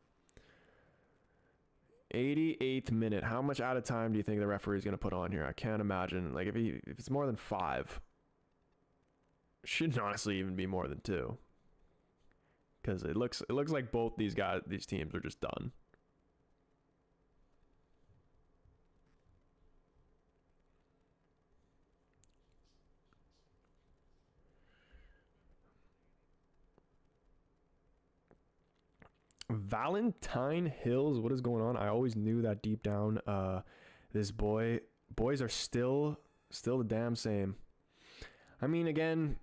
88th minute. How much out of time do you think the referee is going to put on here? I can't imagine. Like if it's more than 5, shouldn't honestly even be more than 2. Because it looks like both these teams are just done. Valentine Hills, what is going on? I always knew that deep down. Boys are still the damn same. I mean, again,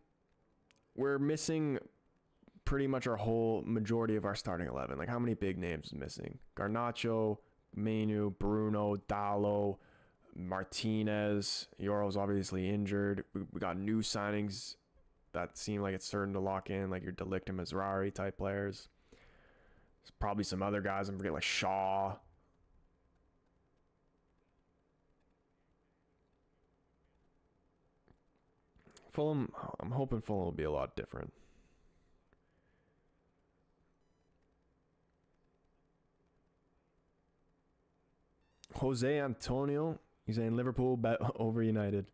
we're missing pretty much our whole majority of our starting 11. Like, how many big names is missing? Garnacho, Menu, Bruno, Dallo, Martinez. Yoro's obviously injured. We got new signings that seem like it's certain to lock in, like your De Ligt and Mazraoui type players. There's probably some other guys I'm forgetting, like Shaw. Fulham, I'm hoping Fulham will be a lot different. Jose Antonio, he's saying Liverpool bet over United.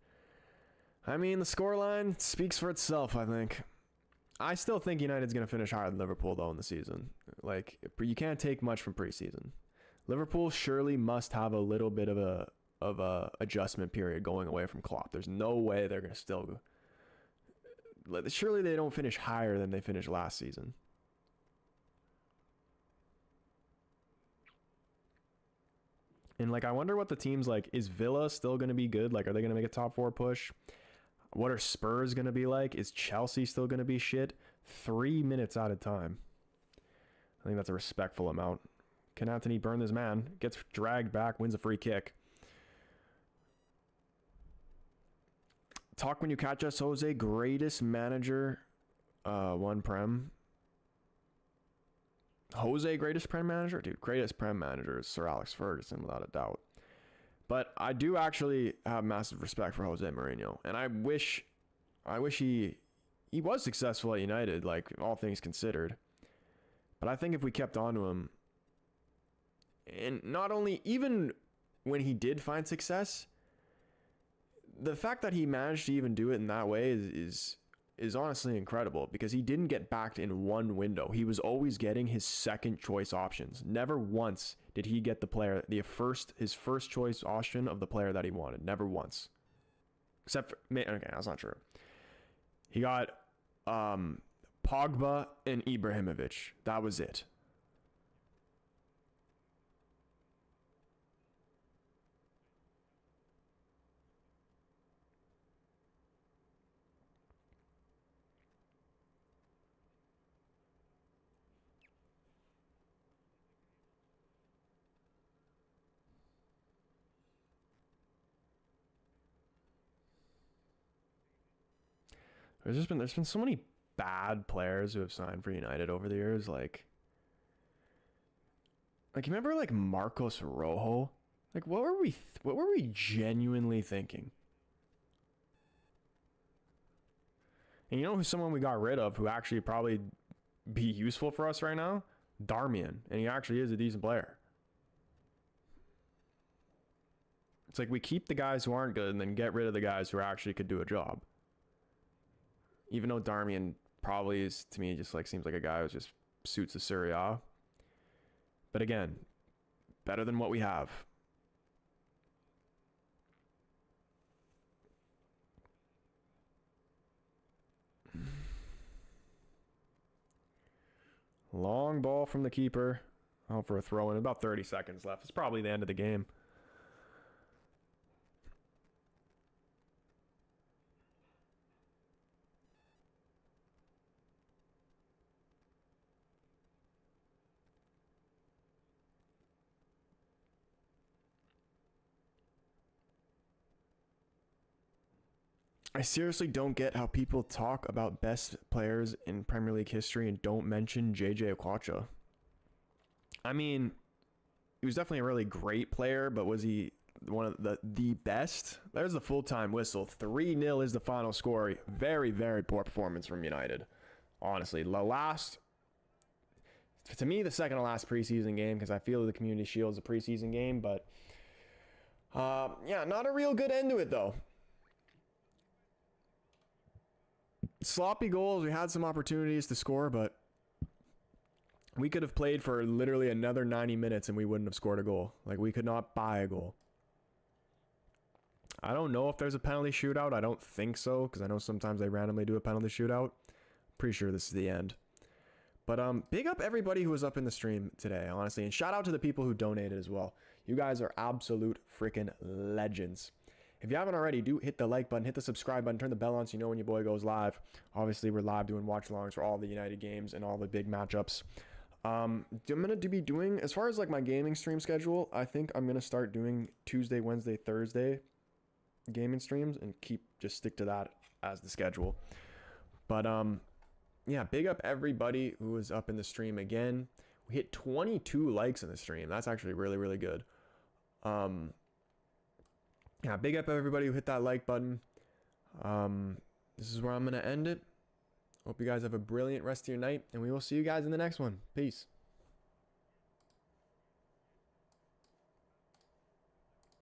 I mean, the scoreline speaks for itself, I think. I still think United's going to finish higher than Liverpool, though, in the season. Like, you can't take much from preseason. Liverpool surely must have a little bit of a adjustment period going away from Klopp. There's no way they're going to still go. Surely they don't finish higher than they finished last season. And, like, I wonder what the team's like. Is Villa still going to be good? Like, are they going to make a top 4 push? What are Spurs going to be like? Is Chelsea still going to be shit? 3 minutes out of time. I think that's a respectful amount. Can Anthony burn this man? Gets dragged back, wins a free kick. Talk when you catch us, Jose. Greatest manager, one Prem. Jose, greatest Prem manager? Dude, greatest Prem manager is Sir Alex Ferguson, without a doubt. But I do actually have massive respect for Jose Mourinho. And I wish he was successful at United, like, all things considered. But I think if we kept on to him, and not only, even when he did find success, the fact that he managed to even do it in that way is honestly incredible, because he didn't get backed in one window. He was always getting his second choice options. Never once did he get the player, his first choice option of the player that he wanted. Never once. Except for, okay, that's not true. He got Pogba and Ibrahimovic. That was it. There's been so many bad players who have signed for United over the years. Like you remember like Marcos Rojo? Like what were we genuinely thinking? And you know who's someone we got rid of who actually probably be useful for us right now? Darmian, and he actually is a decent player. It's like we keep the guys who aren't good and then get rid of the guys who actually could do a job. Even though Darmian probably is, to me, just like seems like a guy who just suits the Serie A. But again, better than what we have. Long ball from the keeper. Out for a throw in. About 30 seconds left. It's probably the end of the game. I seriously don't get how people talk about best players in Premier League history and don't mention JJ Okocha. I mean, he was definitely a really great player, but was he one of the best? There's the full-time whistle. 3-0 is the final score. Very, very poor performance from United. Honestly, to me, the second to last preseason game, because I feel the Community Shield's a preseason game, but yeah, not a real good end to it though. Sloppy goals. We had some opportunities to score, but we could have played for literally another 90 minutes and we wouldn't have scored a goal. Like, we could not buy a goal. I don't know if there's a penalty shootout. I don't think so, because I know sometimes they randomly do a penalty shootout. Pretty sure this is the end. But big up everybody who was up in the stream today, honestly. And shout out to the people who donated as well. You guys are absolute freaking legends. If you haven't already, do hit the like button, hit the subscribe button, turn the bell on so you know when your boy goes live. Obviously, we're live doing watch-alongs for all the United games and all the big matchups. I'm going to be doing, as far as like my gaming stream schedule, I think I'm going to start doing Tuesday, Wednesday, Thursday gaming streams and just stick to that as the schedule. But yeah, big up everybody who was up in the stream again. We hit 22 likes in the stream. That's actually really, really good. Yeah, big up everybody who hit that like button. This is where I'm going to end it. Hope you guys have a brilliant rest of your night, and we will see you guys in the next one. Peace.